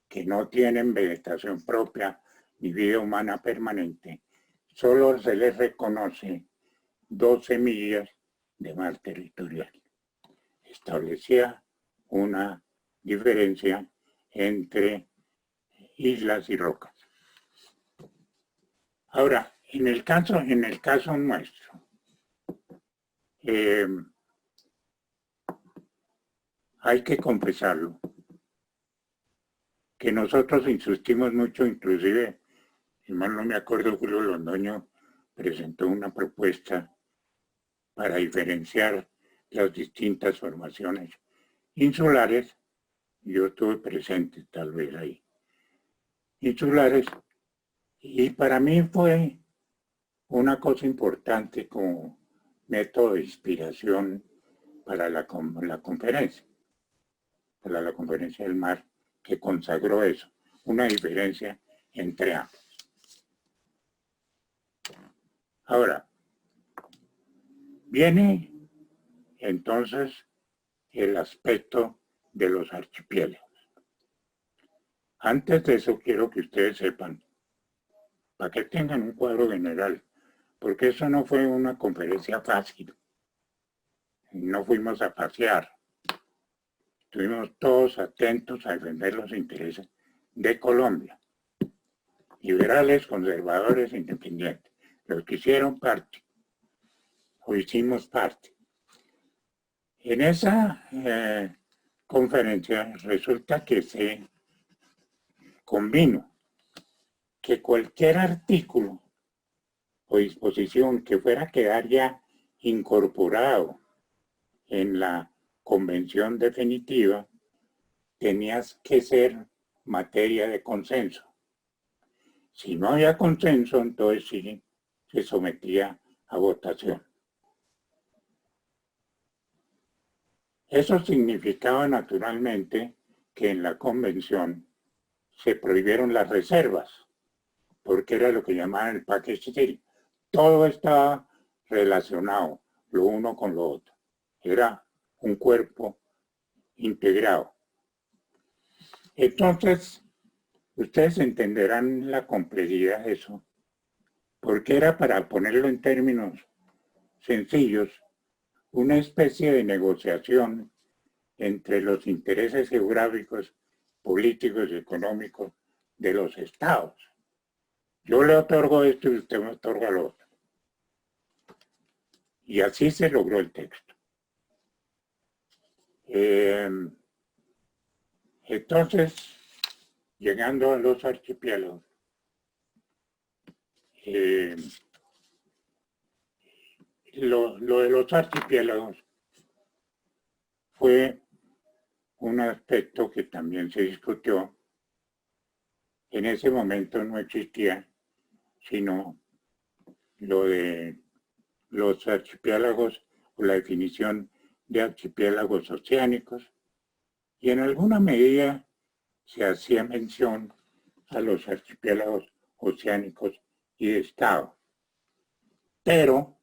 que no tienen vegetación propia ni vida humana permanente, solo se les reconoce 12 millas de mar territorial. Establecía una diferencia entre islas y rocas. Ahora, en el caso nuestro, hay que confesarlo, que nosotros insistimos mucho, inclusive, si mal no me acuerdo, Julio Londoño presentó una propuesta para diferenciar las distintas formaciones insulares. Yo estuve presente tal vez ahí. Insulares, y para mí fue una cosa importante como método de inspiración para la conferencia del mar, que consagró eso, una diferencia entre ambos. Ahora, viene entonces el aspecto de los archipiélagos. Antes de eso quiero que ustedes sepan, para que tengan un cuadro general, porque eso no fue una conferencia fácil. No fuimos a pasear. Estuvimos todos atentos a defender los intereses de Colombia. Liberales, conservadores, independientes. Los que hicieron parte, o hicimos parte. En esa conferencia resulta que se convino que cualquier artículo o disposición que fuera a quedar ya incorporado en la convención definitiva tenía que ser materia de consenso. Si no había consenso, entonces sí se sometía a votación. Eso significaba naturalmente que en la convención se prohibieron las reservas, porque era lo que llamaban el package deal. Todo estaba relacionado, lo uno con lo otro. Era un cuerpo integrado. Entonces, ustedes entenderán la complejidad de eso, porque era, para ponerlo en términos sencillos, una especie de negociación entre los intereses geográficos, políticos y económicos de los estados. Yo le otorgo esto y usted me otorga lo otro. Y así se logró el texto. Entonces, llegando a los archipiélagos, lo de los archipiélagos fue un aspecto que también se discutió. En ese momento no existía sino lo de los archipiélagos o la definición de archipiélagos oceánicos, y en alguna medida se hacía mención a los archipiélagos oceánicos y de estado. Pero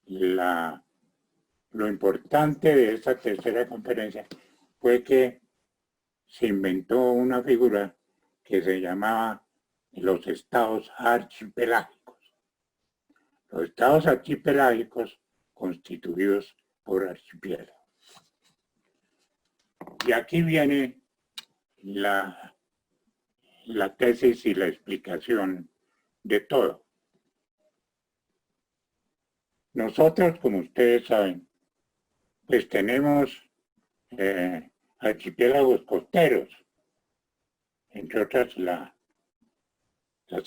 lo importante de esta tercera conferencia fue que se inventó una figura que se llamaba los estados archipelágicos. Los estados archipelágicos constituidos por archipiélagos. Y aquí viene la tesis y la explicación de todo. Nosotros, como ustedes saben, pues tenemos archipiélagos costeros, entre otras las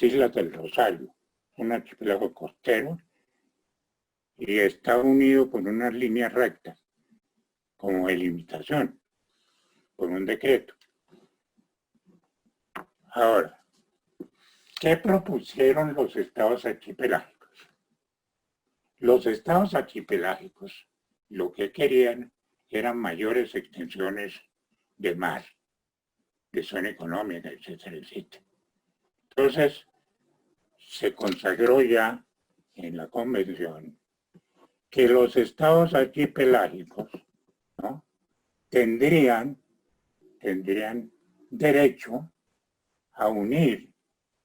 Islas del Rosario, un archipiélago costero, y está unido por unas líneas rectas, como delimitación, por un decreto. Ahora, ¿qué propusieron los estados archipelágicos? Los estados archipelágicos lo que querían eran mayores extensiones de mar, de zona económica, etcétera, etcétera. Entonces, se consagró ya en la convención que los estados archipelágicos, ¿no?, tendrían derecho a unir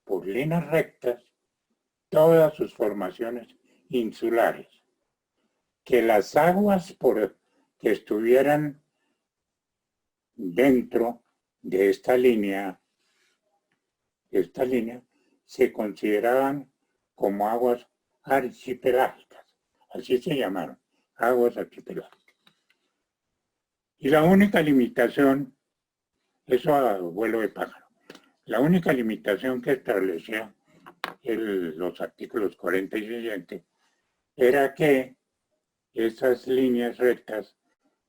por líneas rectas todas sus formaciones insulares, que las aguas que estuvieran dentro de esta línea se consideraban como aguas archipelágicas, así se llamaron, aguas archipelágicas. Y la única limitación, eso a vuelo de pájaro, la única limitación que establecía los artículos 40 y siguiente era que esas líneas rectas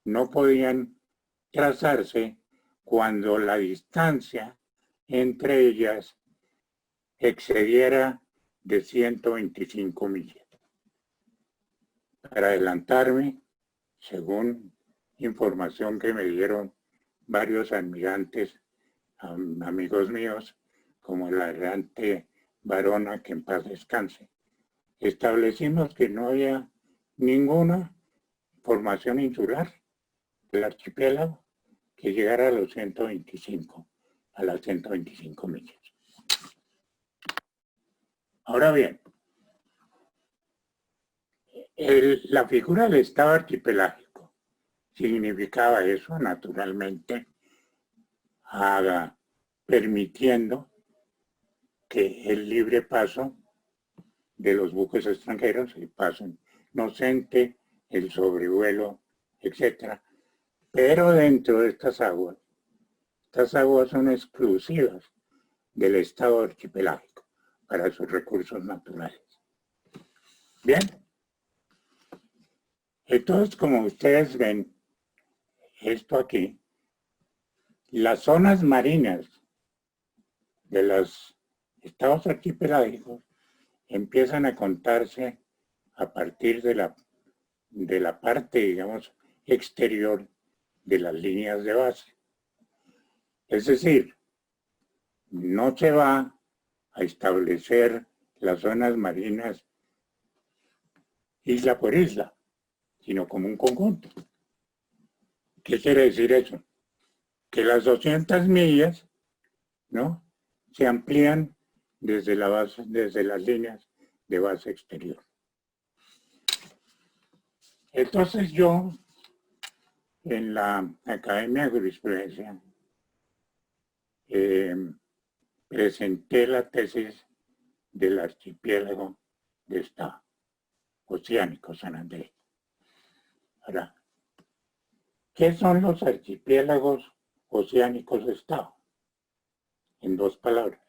no podían trazarse cuando la distancia entre ellas excediera de 125 millas. Para adelantarme, según información que me dieron varios almirantes, amigos míos, como el almirante Barona, que en paz descanse, establecimos que no había ninguna formación insular del archipiélago que llegara a las 125 millas. Ahora bien, la figura del Estado archipelágico significaba eso, naturalmente, permitiendo que el libre paso de los buques extranjeros, el paso inocente, el sobrevuelo, etc. Pero dentro de estas aguas son exclusivas del Estado archipelágico para sus recursos naturales. Bien. Entonces, como ustedes ven, esto aquí, las zonas marinas de los estados archipelágicos empiezan a contarse a partir de la parte, digamos, exterior de las líneas de base. Es decir, no se va a establecer las zonas marinas isla por isla, sino como un conjunto. ¿Qué quiere decir eso? Que las 200 millas, ¿no?, se amplían desde las líneas de base exterior. Entonces yo, en la Academia de Jurisprudencia, presenté la tesis del archipiélago de Estado oceánico San Andrés. Ahora, ¿qué son los archipiélagos oceánicos de Estado? En dos palabras,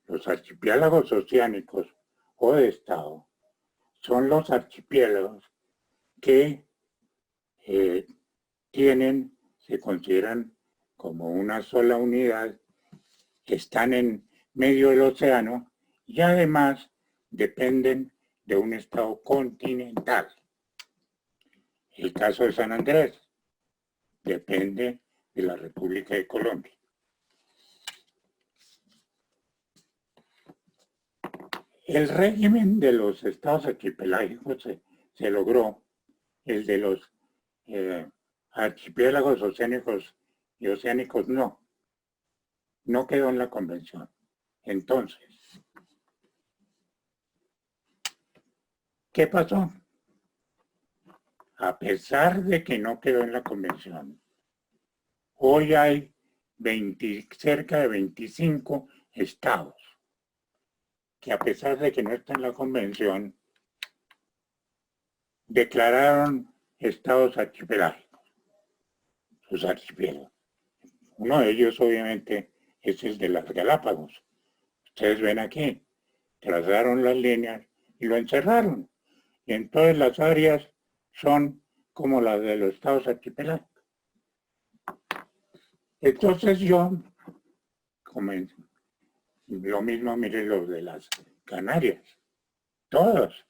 los archipiélagos oceánicos o de Estado son los archipiélagos que se consideran como una sola unidad, que están en medio del océano y además dependen de un estado continental. El caso de San Andrés depende de la República de Colombia. El régimen de los estados archipelágicos se logró, el de los archipiélagos oceánicos y oceánicos no quedó en la convención. Entonces, ¿qué pasó? A pesar de que no quedó en la convención, hoy hay cerca de 25 estados que, a pesar de que no está en la convención, declararon estados archipelágicos, sus archipiélagos. Uno de ellos, obviamente, es el de las Galápagos. Ustedes ven aquí, trazaron las líneas y lo encerraron. Y entonces las áreas son como las de los estados archipelágicos. Entonces yo, lo mismo, mire los de las Canarias, todos,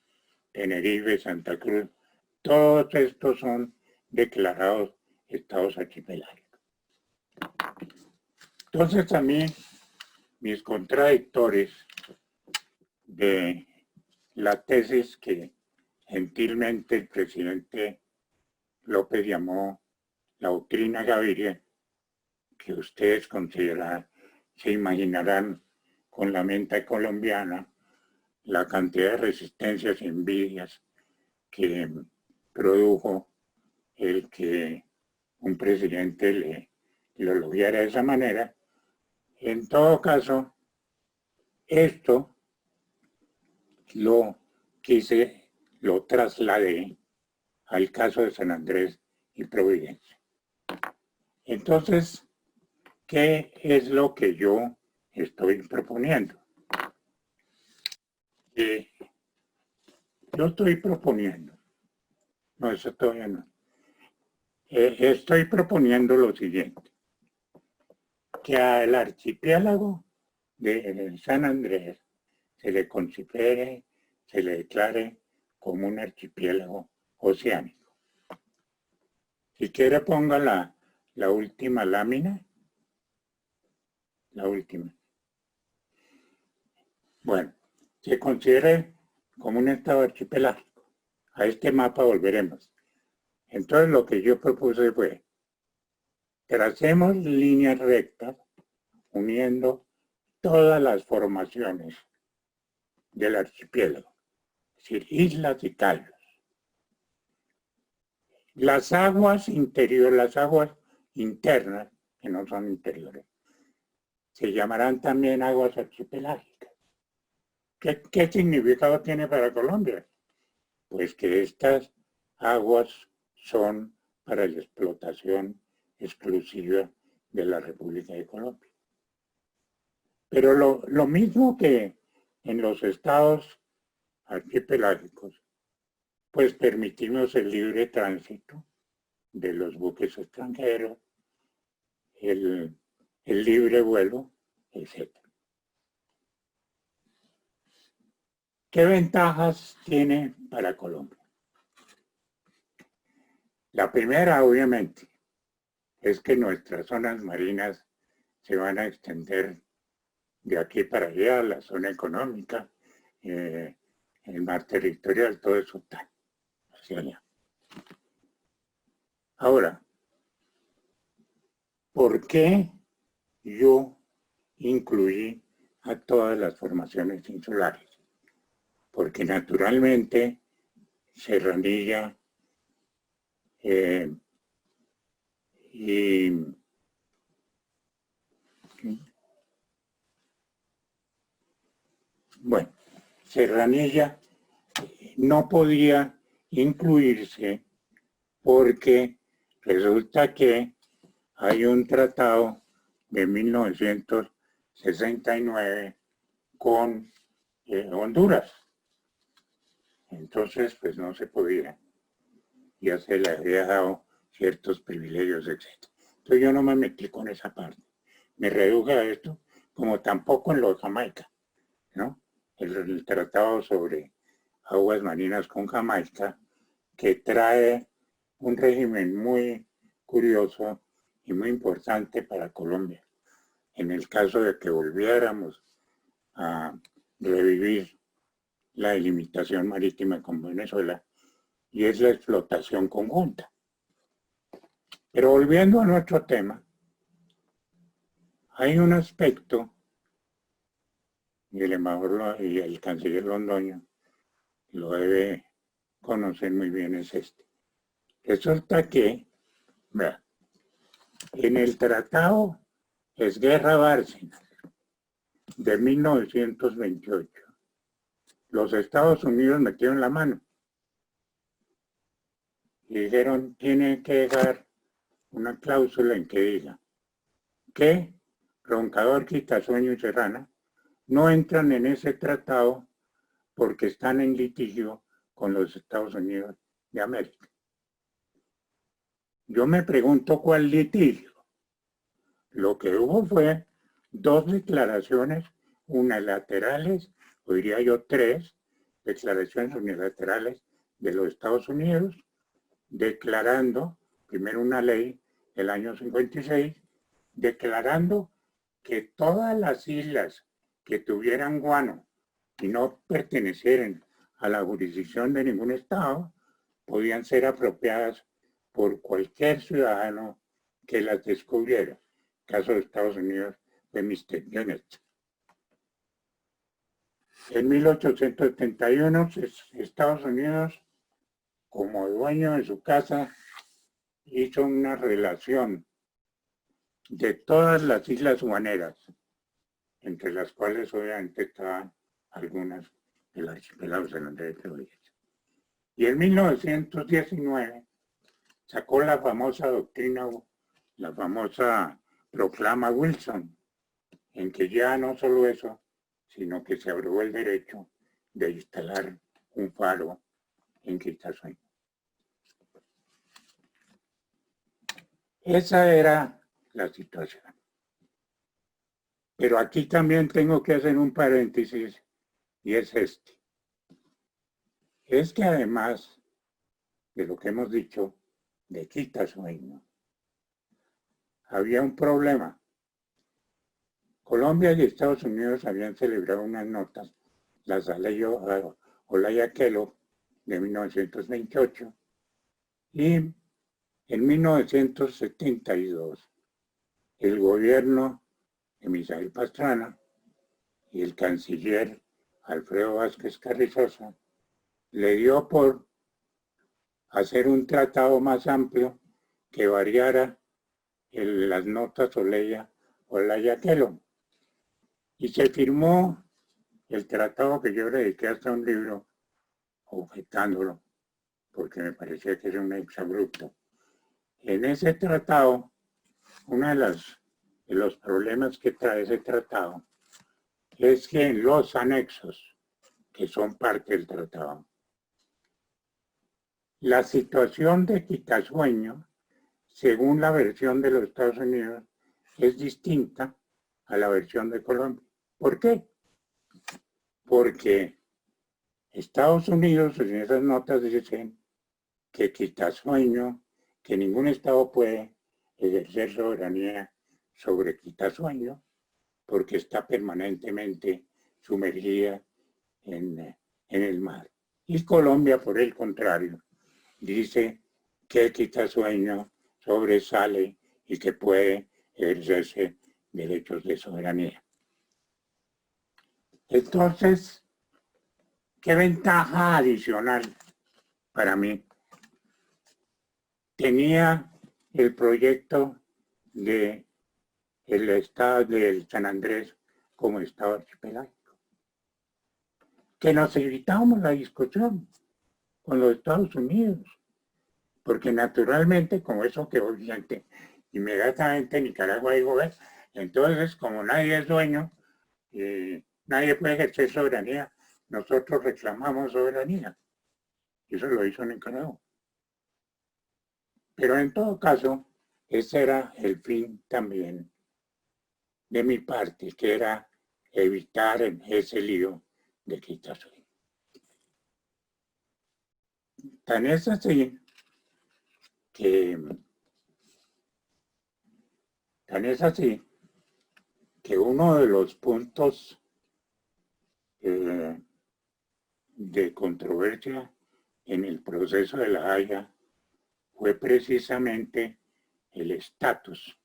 Tenerife, Santa Cruz, todos estos son declarados estados archipelágicos. Entonces a mí, mis contradictores de la tesis que gentilmente el presidente López llamó la doctrina Gaviria, que ustedes se imaginarán con la mente colombiana la cantidad de resistencias y envidias que produjo el que un presidente lo elogiara de esa manera. En todo caso, esto lo trasladé al caso de San Andrés y Providencia. Entonces, ¿qué es lo que yo estoy proponiendo? Yo estoy proponiendo, no, eso todavía no. Estoy proponiendo lo siguiente, que al archipiélago de San Andrés se le considere, se le declare como un archipiélago oceánico. Si quiere ponga la última lámina. La última. Bueno, se considera como un estado archipelágico. A este mapa volveremos. Entonces lo que yo propuse fue, tracemos líneas rectas uniendo todas las formaciones del archipiélago, es decir, islas y cayos. Las aguas interiores, las aguas internas, que no son interiores, se llamarán también aguas archipelágicas. ¿Qué significado tiene para Colombia? Pues que estas aguas son para la explotación exclusiva de la República de Colombia. Pero lo mismo que en los estados archipelágicos, pues permitimos el libre tránsito de los buques extranjeros, el libre vuelo, etc. ¿Qué ventajas tiene para Colombia? La primera, obviamente, es que nuestras zonas marinas se van a extender de aquí para allá, la zona económica, el mar territorial, todo eso está hacia allá. Ahora, ¿por qué yo incluí a todas las formaciones insulares? Porque naturalmente Serranilla bueno, Serranilla no podía incluirse porque resulta que hay un tratado de 1969 con Honduras. Entonces, pues no se podía. Ya se le había dado ciertos privilegios, etc. Entonces yo no me metí con esa parte. Me reduje a esto, como tampoco en lo de Jamaica, ¿no? El tratado sobre aguas marinas con Jamaica, que trae un régimen muy curioso y muy importante para Colombia. En el caso de que volviéramos a revivir la delimitación marítima con Venezuela, y es la explotación conjunta. Pero volviendo a nuestro tema, hay un aspecto, y el embajador y el canciller Londoño lo debe conocer muy bien, es este. Resulta que, vea, en el Tratado Esguerra-Bárcenas de 1928, los Estados Unidos metieron la mano y dijeron, tiene que dejar una cláusula en que diga que Roncador, Quitasueño y Serrana no entran en ese tratado porque están en litigio con los Estados Unidos de América. Yo me pregunto cuál litigio. Lo que hubo fue dos declaraciones unilaterales, o diría yo tres declaraciones unilaterales de los Estados Unidos, declarando, primero una ley del año 56, declarando que todas las islas que tuvieran guano y no pertenecieran a la jurisdicción de ningún estado, podían ser apropiadas por cualquier ciudadano que las descubriera. En el caso de Estados Unidos fue Mr. Bennett. En 1871, Estados Unidos, como dueño de su casa, hizo una relación de todas las islas guaneras, entre las cuales obviamente estaban algunas del archipiélago San Andrés de Florida. Y en 1919 sacó la famosa doctrina, la famosa proclama Wilson, en que ya no solo eso, sino que se abrogó el derecho de instalar un faro en Quitasueño. Esa era la situación. Pero aquí también tengo que hacer un paréntesis, y es este. Es que además de lo que hemos dicho, de Quitasueño, había un problema. Colombia y Estados Unidos habían celebrado unas notas, las Olaya Kellogg de 1928, y en 1972 el gobierno de Misael Pastrana y el canciller Alfredo Vázquez Carrizosa le dio por hacer un tratado más amplio que variara las notas Olaya Kellogg. Y se firmó el tratado que yo le dediqué hasta un libro objetándolo, porque me parecía que era un exabrupto. En ese tratado, uno de los problemas que trae ese tratado es que en los anexos, que son parte del tratado, la situación de Quitasueño, según la versión de los Estados Unidos, es distinta a la versión de Colombia. ¿Por qué? Porque Estados Unidos en esas notas dicen que Quitasueño, que ningún Estado puede ejercer soberanía sobre Quitasueño porque está permanentemente sumergida en el mar. Y Colombia, por el contrario, dice que Quitasueño sobresale y que puede ejercerse derechos de soberanía. Entonces, ¿qué ventaja adicional para mí tenía el proyecto de el estado del San Andrés como estado archipelágico? Que nos evitábamos la discusión con los Estados Unidos, porque naturalmente, como eso que obviamente inmediatamente Nicaragua dijo, entonces como nadie es dueño, nadie puede ejercer soberanía, nosotros reclamamos soberanía. Y eso lo hizo Nicaragua. Pero en todo caso, ese era el fin también de mi parte, que era evitar ese lío de Quitasueño. Tan es así que uno de los puntos de controversia en el proceso de La Haya fue precisamente el estatus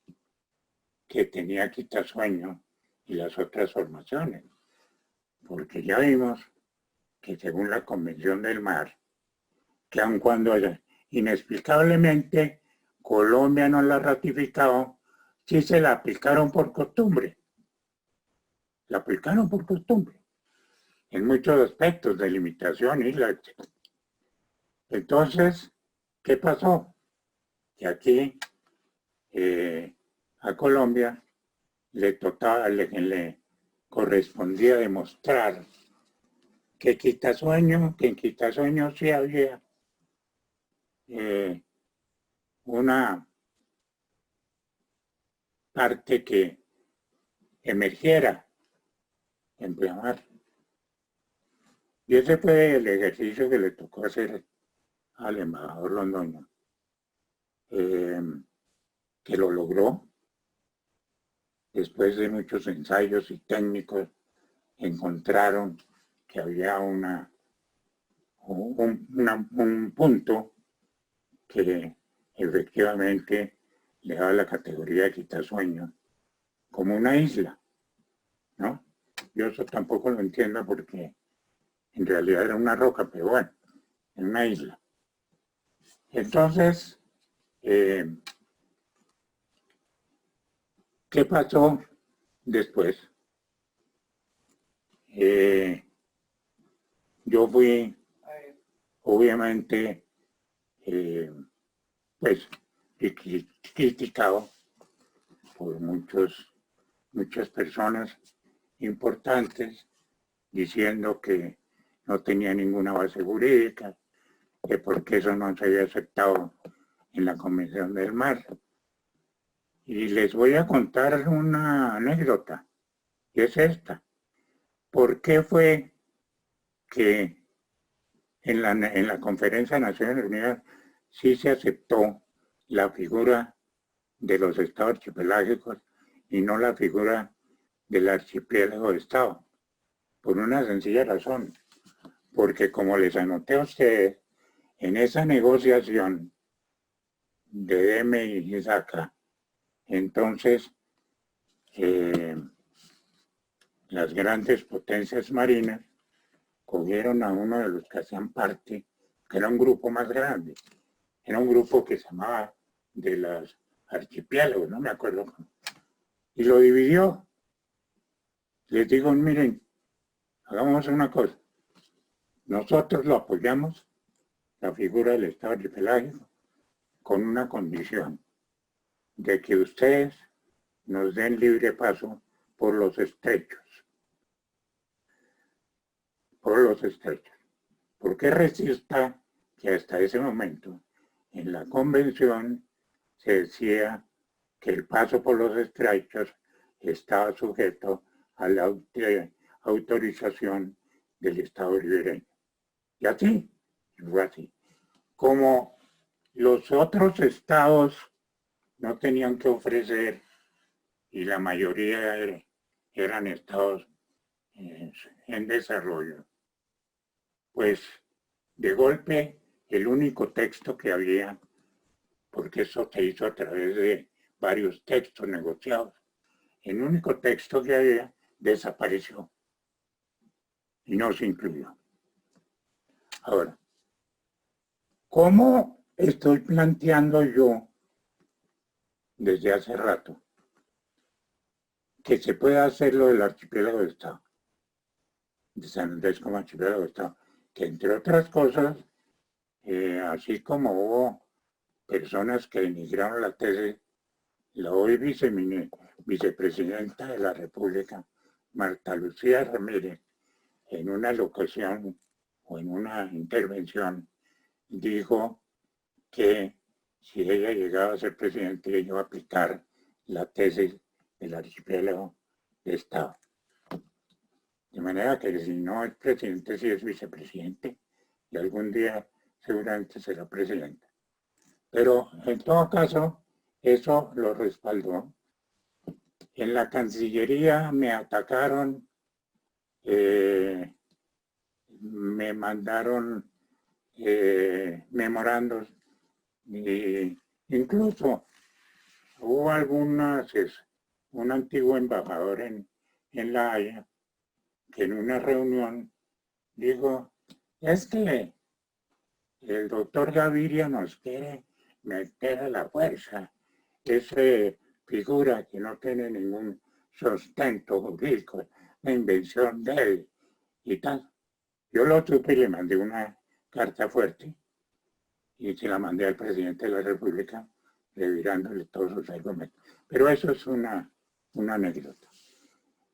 que tenía Quitasueño y las otras formaciones, porque ya vimos que según la Convención del Mar, que aun cuando inexplicablemente Colombia no la ha ratificado, sí se la aplicaron por costumbre. La aplicaron por costumbre, en muchos aspectos de limitación y la... Entonces, ¿qué pasó? Que aquí a Colombia le correspondía demostrar que en Quitasueño sí había una parte que emergiera en pleamar. Y ese fue el ejercicio que le tocó hacer al embajador Londoño, que lo logró. Después de muchos ensayos y técnicos, encontraron que había un punto que efectivamente le daba la categoría de Quitasueño como una isla, ¿no? Yo eso tampoco lo entiendo porque en realidad era una roca, pero bueno, en una isla. Entonces, ¿qué pasó después? Yo fui, obviamente, pues, criticado por muchas personas importantes diciendo que no tenía ninguna base jurídica, que porque eso no se había aceptado en la Convención del Mar. Y les voy a contar una anécdota, y es esta. ¿Por qué fue que en la Conferencia de Naciones Unidas sí se aceptó la figura de los estados archipelágicos y no la figura del archipiélago de estado, por una sencilla razón, porque como les anoté a ustedes, en esa negociación de Deme y Isaka, entonces las grandes potencias marinas cogieron a uno de los que hacían parte, que era un grupo más grande, era un grupo que se llamaba de los archipiélagos, no me acuerdo cómo, y lo dividió. Les digo, miren, hagamos una cosa, nosotros lo apoyamos, la figura del estado archipelágico, con una condición, de que ustedes nos den libre paso por los estrechos. ¿Por qué resista que hasta ese momento en la convención se decía que el paso por los estrechos estaba sujeto a la autorización del Estado ribereño? Y así, fue así. Como los otros estados no tenían que ofrecer y la mayoría eran estados en desarrollo, pues de golpe el único texto que había, porque eso se hizo a través de varios textos negociados, el único texto que había desapareció y no se incluyó. Ahora, ¿cómo estoy planteando yo desde hace rato que se puede hacer lo del archipiélago de Estado, de San Andrés como archipiélago de Estado? Que entre otras cosas, así como hubo personas que denigraron la tesis, la hoy vicepresidenta de la República, Marta Lucía Ramírez, en una locución o en una intervención, dijo que si ella llegaba a ser presidente, ella iba a aplicar la tesis del archipiélago de Estado. De manera que si no es presidente, sí es vicepresidente, y algún día seguramente será presidente. Pero en todo caso, eso lo respaldó. En la Cancillería me atacaron, me mandaron memorandos, e incluso hubo un antiguo embajador en La Haya que en una reunión dijo, es que el doctor Gaviria nos quiere meter a la fuerza, esa figura que no tiene ningún sustento jurídico, la invención de él y tal. Yo lo supe y le mandé una carta fuerte y se la mandé al presidente de la República revirándole todos sus argumentos. Pero eso es una anécdota.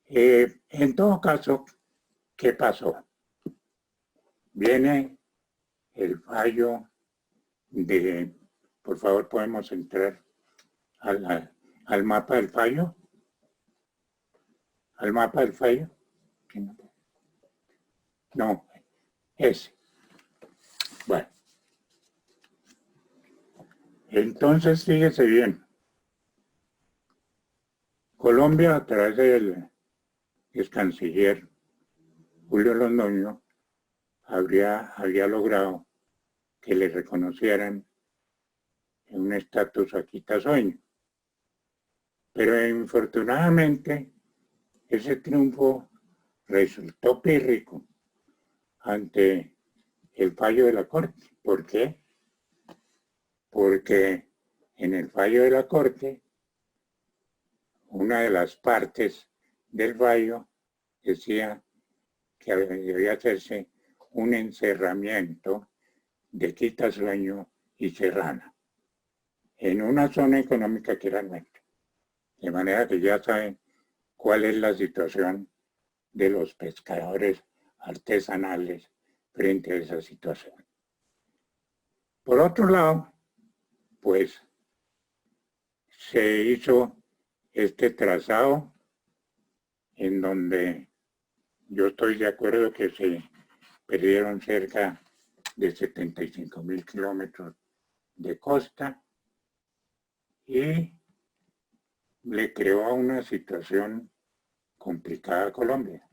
En todo caso, ¿qué pasó? Viene el fallo de, por favor, podemos entrar al mapa del fallo. ¿Al mapa del fallo? No, ese. Bueno. Entonces, fíjese bien. Colombia, a través del ex canciller Julio Londoño, había logrado que le reconocieran un estatus a Quitasueño. Pero infortunadamente, ese triunfo resultó pírrico ante el fallo de la Corte. ¿Por qué? Porque en el fallo de la Corte, una de las partes del fallo decía que debía hacerse un encerramiento de Quitasueño y Serrana en una zona económica que era nuestra. De manera que ya saben cuál es la situación de los pescadores artesanales frente a esa situación. Por otro lado, pues se hizo este trazado en donde yo estoy de acuerdo que se perdieron cerca de 75.000 kilómetros de costa y le creó una situación complicada a Colombia.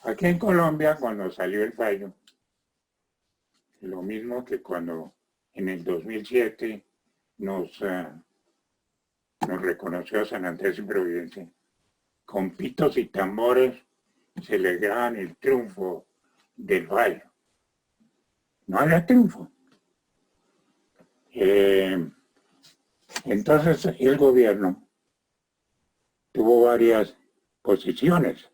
Aquí en Colombia, cuando salió el fallo, lo mismo que cuando en el 2007 nos reconoció San Andrés y Providencia, con pitos y tambores celebraban el triunfo del fallo. No había triunfo. Entonces el gobierno tuvo varias posiciones,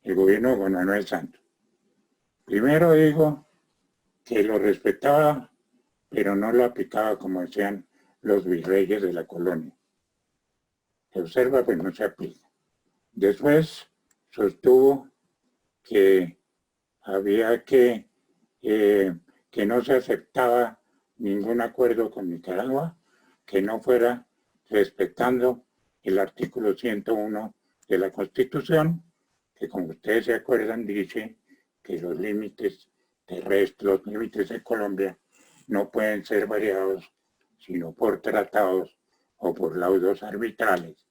el gobierno de Juan Manuel Santos. Primero digo que lo respetaba, pero no lo aplicaba como decían los virreyes de la colonia. Se observa, pues no se aplica. Después sostuvo que había que no se aceptaba ningún acuerdo con Nicaragua que no fuera respetando el artículo 101 de la Constitución, que como ustedes se acuerdan dice que los límites terrestres, los límites de Colombia no pueden ser variados sino por tratados o por laudos arbitrales,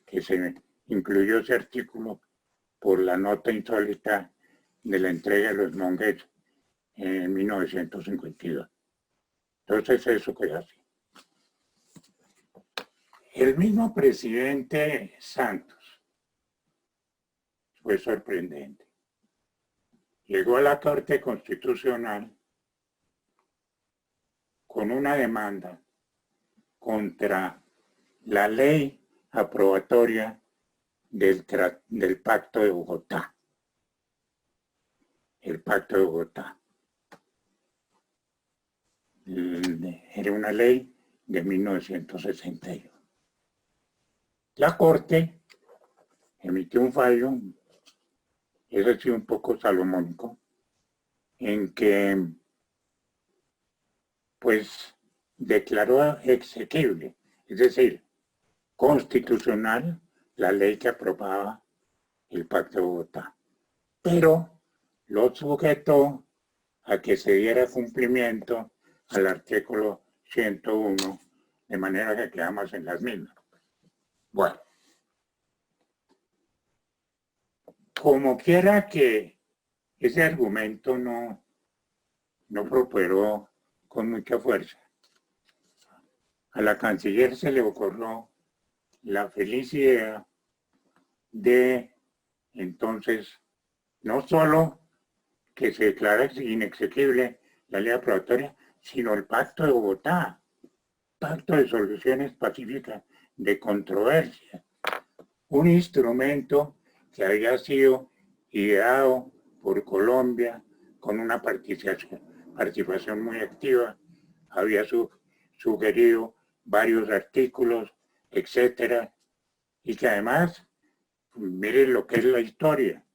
que se incluyó ese artículo por la nota insólita de la entrega de los monjes en 1952. Entonces eso quedó así. El mismo presidente Santos fue sorprendente. Llegó a la Corte Constitucional con una demanda contra la ley aprobatoria del Pacto de Bogotá. El Pacto de Bogotá. Era una ley de 1961. La Corte emitió un fallo, es decir, un poco salomónico, en que pues declaró exequible, es decir, constitucional, la ley que aprobaba el Pacto de Bogotá, pero lo sujetó a que se diera cumplimiento al artículo 101, de manera que quedamos en las mismas. Bueno, como quiera que ese argumento no prosperó con mucha fuerza. A la canciller se le ocurrió la feliz idea de entonces no solo que se declara inexequible la ley aprobatoria, sino el Pacto de Bogotá, Pacto de Soluciones Pacíficas de Controversia, un instrumento que había sido ideado por Colombia con una participación muy activa, había sugerido varios artículos, etcétera, y que además, miren lo que es la historia,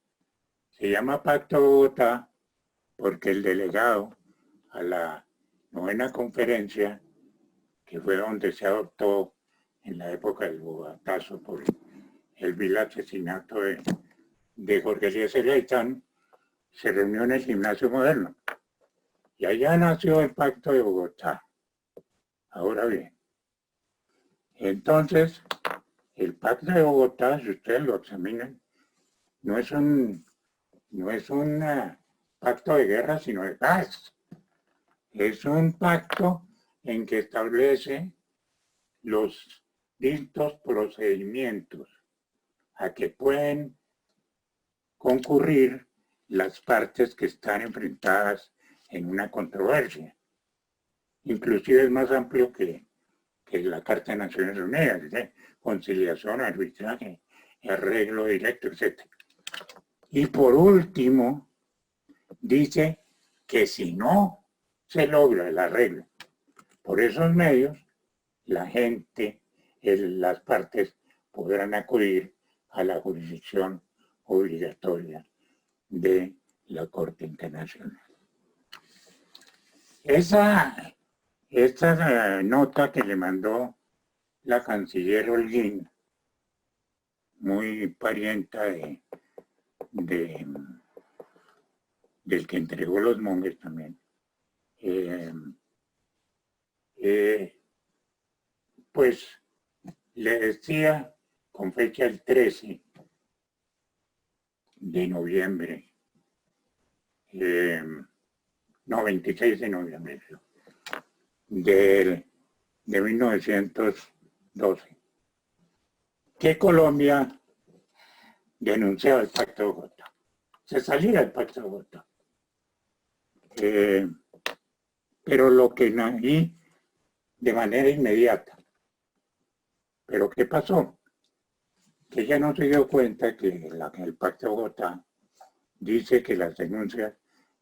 se llama Pacto de Bogotá porque el delegado a la 9ª conferencia, que fue donde se adoptó en la época del Bogotazo por el vil asesinato de Jorge Eliezer Gaitán, se reunió en el Gimnasio Moderno. Y allá nació el Pacto de Bogotá. Ahora bien, entonces, el Pacto de Bogotá, si ustedes lo examinan, no es un pacto de guerra, sino de paz. Es un pacto en que establece los distintos procedimientos a que pueden concurrir las partes que están enfrentadas en una controversia. Inclusive es más amplio que la Carta de Naciones Unidas, ¿sí? Conciliación, arbitraje, arreglo directo, etc. Y por último, dice que si no se logra el arreglo por esos medios, la gente, las partes podrán acudir a la jurisdicción obligatoria de la Corte Internacional. Esta nota que le mandó la canciller Holguín, muy parienta del que entregó los monjes también, pues le decía con fecha el 13 de noviembre, no, 26 de noviembre de 1912, que Colombia denunciaba el Pacto de Bogotá, se salía del Pacto de Bogotá. Pero lo que nací de manera inmediata. ¿Pero qué pasó? Que ella no se dio cuenta que el Pacto de Bogotá dice que las denuncias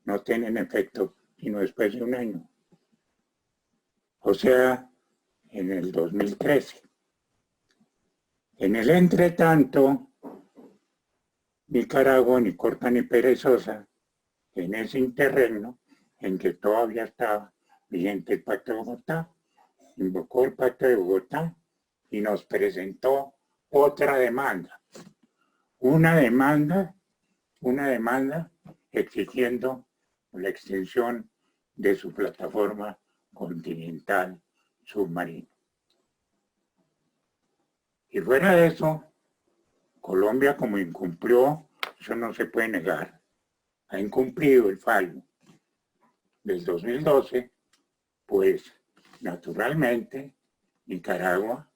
no tienen efecto sino después de un año. O sea, en el 2013. En el entretanto, Nicaragua, ni corta ni perezosa, en ese interregno en que todavía estaba vigente el Pacto de Bogotá, invocó el Pacto de Bogotá y nos presentó otra demanda. Una demanda exigiendo la extensión de su plataforma continental submarina. Y fuera de eso, Colombia, como incumplió, eso no se puede negar, ha incumplido el fallo del 2012, pues naturalmente Nicaragua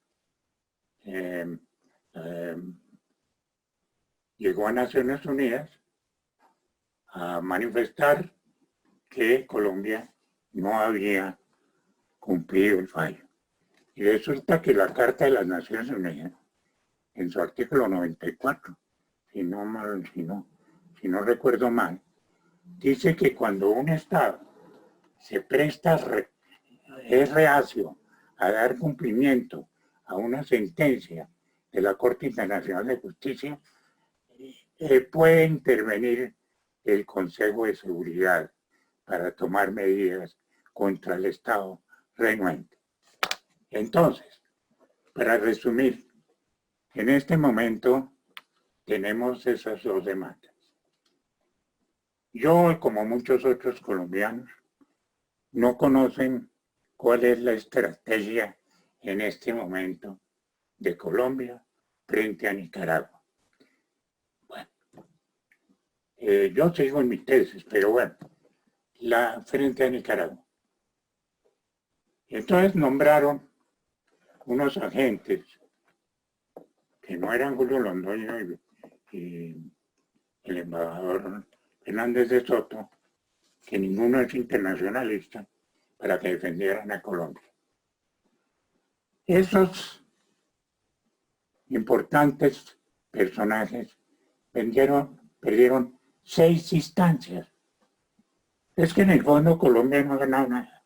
llegó a Naciones Unidas a manifestar que Colombia no había cumplido el fallo. Y resulta que la Carta de las Naciones Unidas, en su artículo 94, si no recuerdo mal, dice que cuando un Estado se presta, es reacio a dar cumplimiento a una sentencia de la Corte Internacional de Justicia, puede intervenir el Consejo de Seguridad para tomar medidas contra el Estado renuente. Entonces, para resumir, en este momento tenemos esas dos demandas. Yo, como muchos otros colombianos, no conocen cuál es la estrategia en este momento de Colombia frente a Nicaragua. Bueno, yo sigo en mi tesis, pero bueno, frente a Nicaragua. Entonces nombraron unos agentes que no eran Julio Londoño y el embajador Fernández de Soto, que ninguno es internacionalista, para que defendieran a Colombia. Esos importantes personajes perdieron 6 instancias. Es que en el fondo Colombia no ha ganado nada.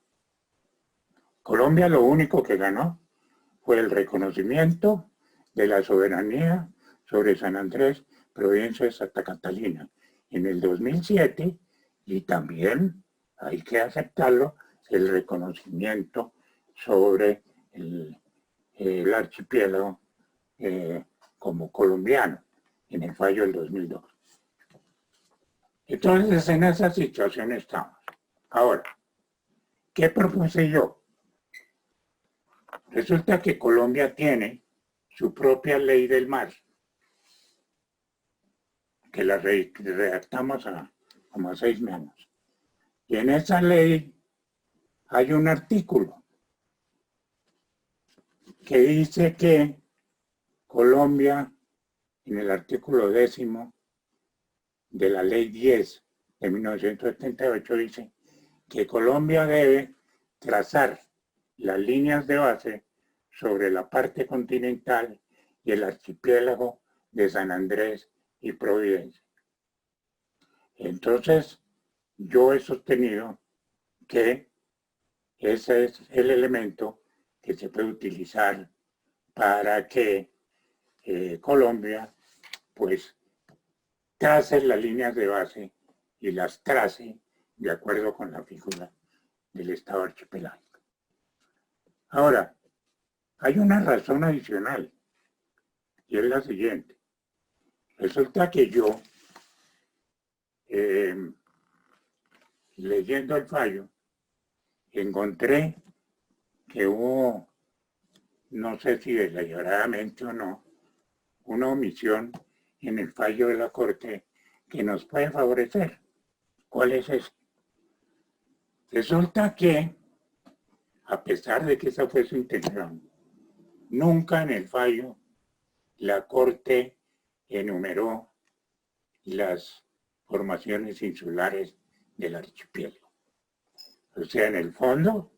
Colombia lo único que ganó fue el reconocimiento de la soberanía sobre San Andrés, provincia de Santa Catalina, en el 2007, y también, hay que aceptarlo, el reconocimiento sobre el archipiélago como colombiano, en el fallo del 2002. Entonces, en esa situación estamos. Ahora, ¿qué propuse yo? Resulta que Colombia tiene su propia ley del mar, que la redactamos como a 6 manos. Y en esa ley hay un artículo que dice que Colombia, en el artículo 10 de la ley 10 de 1978, dice que Colombia debe trazar las líneas de base sobre la parte continental y el archipiélago de San Andrés y Providencia. Entonces, yo he sostenido que ese es el elemento que se puede utilizar para que Colombia, pues, trace las líneas de base y las trace de acuerdo con la figura del Estado archipelágico. Ahora, hay una razón adicional, y es la siguiente. Resulta que yo, leyendo el fallo, encontré que hubo no sé si deliberadamente o no, una omisión en el fallo de la Corte que nos puede favorecer. ¿Cuál es ese? Resulta que, a pesar de que esa fue su intención, nunca en el fallo la Corte enumeró las formaciones insulares del archipiélago. O sea, en el fondo,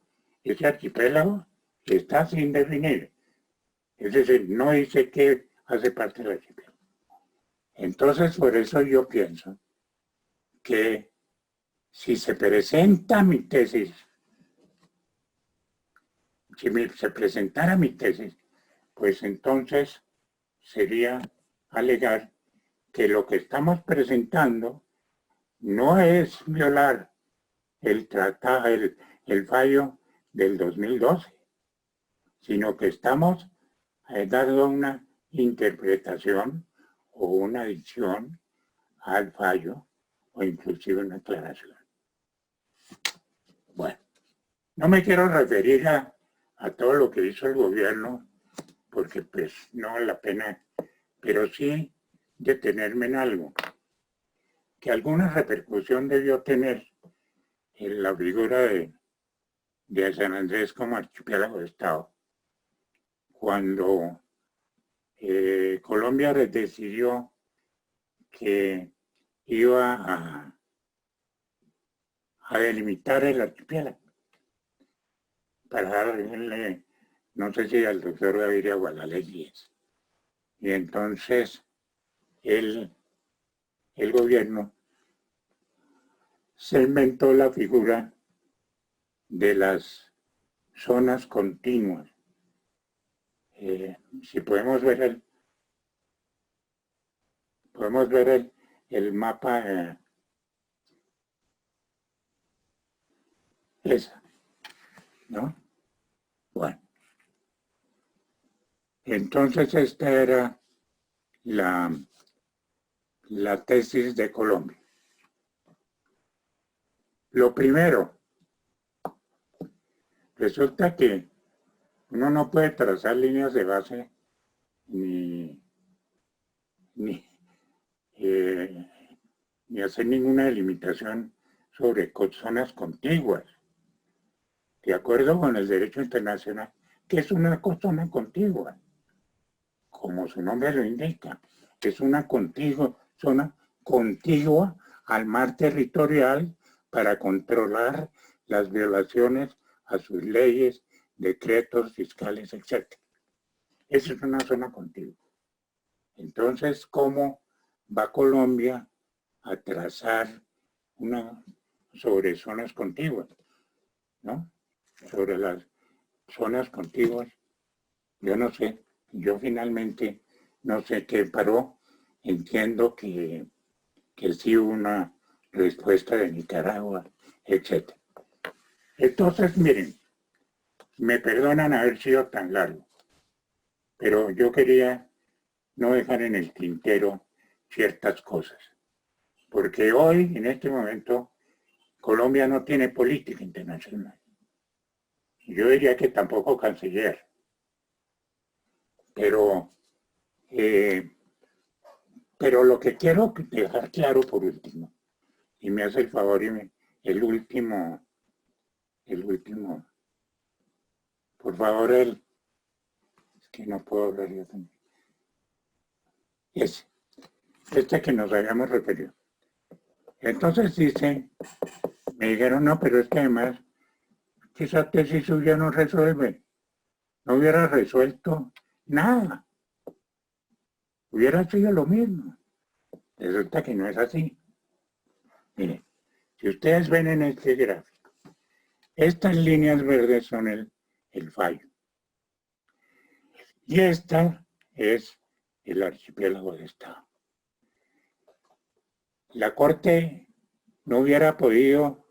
ese archipiélago está sin definir. Es decir, no dice qué hace parte del archipiélago. Entonces, por eso yo pienso que si se presenta mi tesis, se presentara mi tesis, pues entonces sería alegar que lo que estamos presentando no es violar el tratado, el fallo del 2012, sino que estamos dando una interpretación o una adición al fallo o inclusive una aclaración. Bueno, no me quiero referir a todo lo que hizo el gobierno, porque pues no vale la pena, pero sí detenerme en algo, que alguna repercusión debió tener en la figura de San Andrés como archipiélago de Estado, cuando Colombia decidió que iba a delimitar el archipiélago para darle, no sé si al doctor Gaviria o a la ley 10. Y entonces el gobierno se inventó la figura de las zonas continuas. Si podemos ver el mapa, esa, ¿no? Bueno, entonces esta era la tesis de Colombia. Lo primero, resulta que uno no puede trazar líneas de base ni hacer ninguna delimitación sobre zonas contiguas, de acuerdo con el derecho internacional, que es una zona contigua, como su nombre lo indica, es una zona contigua al mar territorial para controlar las violaciones a sus leyes, decretos fiscales, etc. Esa es una zona contigua. Entonces, ¿cómo va Colombia a trazar sobre zonas contiguas? ¿No? Sobre las zonas contiguas, yo no sé, yo finalmente no sé qué paró, entiendo que sí hubo una respuesta de Nicaragua, etc. Entonces, miren, me perdonan haber sido tan largo, pero yo quería no dejar en el tintero ciertas cosas, porque hoy, en este momento, Colombia no tiene política internacional. Yo diría que tampoco canciller. Pero lo que quiero dejar claro por último, y me hace el favor, el último, por favor, es que no puedo hablar yo también. Este que nos habíamos referido. Entonces me dijeron, no, pero es que además, esa tesis suya no resuelve. No hubiera resuelto nada. Hubiera sido lo mismo. Resulta que no es así. Miren, si ustedes ven en este gráfico, estas líneas verdes son el fallo. Y esta es el archipiélago de Estado. La Corte no hubiera podido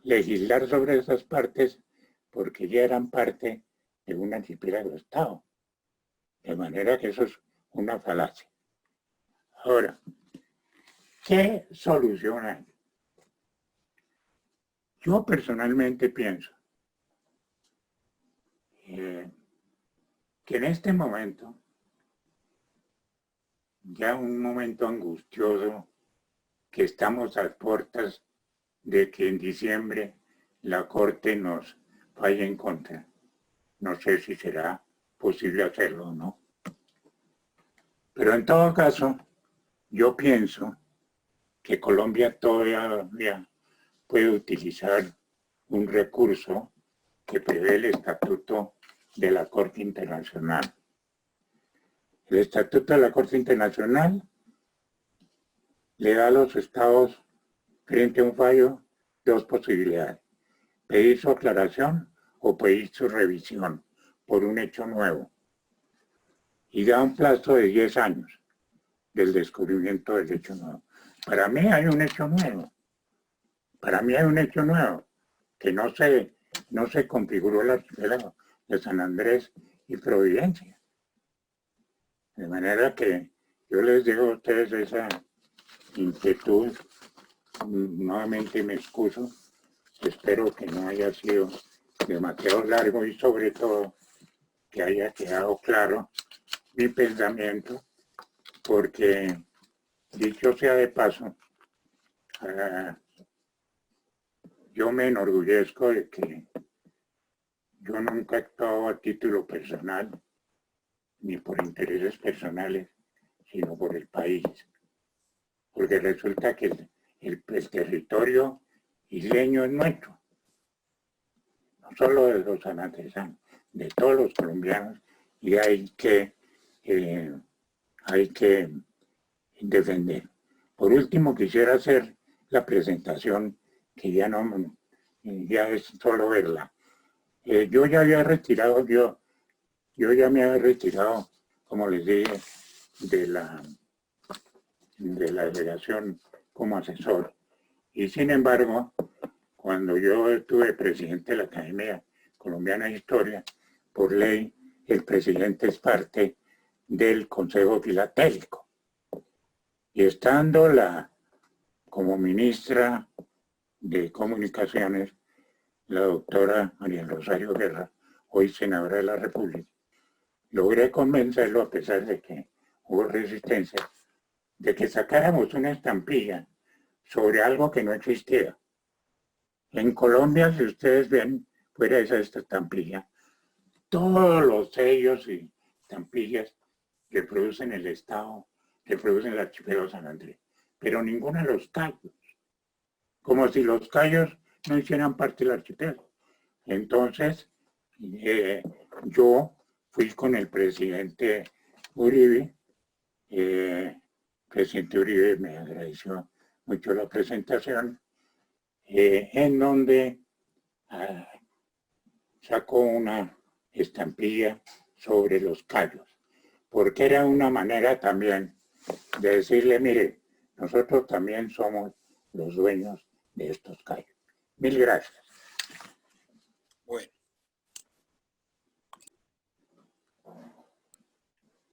legislar sobre esas partes porque ya eran parte de un archipiélago de Estado. De manera que eso es una falacia. Ahora, ¿qué solución hay? Yo personalmente pienso que en este momento, ya un momento angustioso, que estamos a las puertas de que en diciembre la Corte nos falle en contra. No sé si será posible hacerlo o no. Pero en todo caso, yo pienso que Colombia todavía puede utilizar un recurso que prevé el Estatuto de la Corte Internacional. El Estatuto de la Corte Internacional le da a los estados, frente a un fallo, dos posibilidades: pedir su aclaración o pedir su revisión por un hecho nuevo. Y da un plazo de 10 años del descubrimiento del hecho nuevo. Para mí hay un hecho nuevo. Para mí hay un hecho nuevo, que no se configuró el archipiélago de San Andrés y Providencia. De manera que yo les digo a ustedes esa inquietud. Nuevamente me excuso. Espero que no haya sido demasiado largo y sobre todo que haya quedado claro mi pensamiento, porque dicho sea de paso, yo me enorgullezco de que yo nunca he actuado a título personal, ni por intereses personales, sino por el país. Porque resulta que el territorio isleño es nuestro, no solo de los sanandresanos, de todos los colombianos, y hay que defender. Por último, quisiera hacer la presentación, que ya es solo verla. Yo ya había retirado, yo ya me había retirado, como les dije, de la delegación como asesor. Y sin embargo, cuando yo estuve presidente de la Academia Colombiana de Historia, por ley, el presidente es parte del Consejo Filatélico. Y estando como ministra de Comunicaciones, la doctora María Rosario Guerra, hoy senadora de la República, logré convencerlo, a pesar de que hubo resistencia, de que sacáramos una estampilla sobre algo que no existía. En Colombia, si ustedes ven, fuera de esa estampilla, todos los sellos y estampillas que producen el Estado, que producen el archipiélago San Andrés, pero ninguno de los cayos, como si los cayos no hicieran parte del archipiélago. Entonces, yo fui con el presidente Uribe. El presidente Uribe me agradeció mucho la presentación, en donde sacó una estampilla sobre los cayos, porque era una manera también de decirle: mire, nosotros también somos los dueños de estos cayos. Mil gracias. Bueno.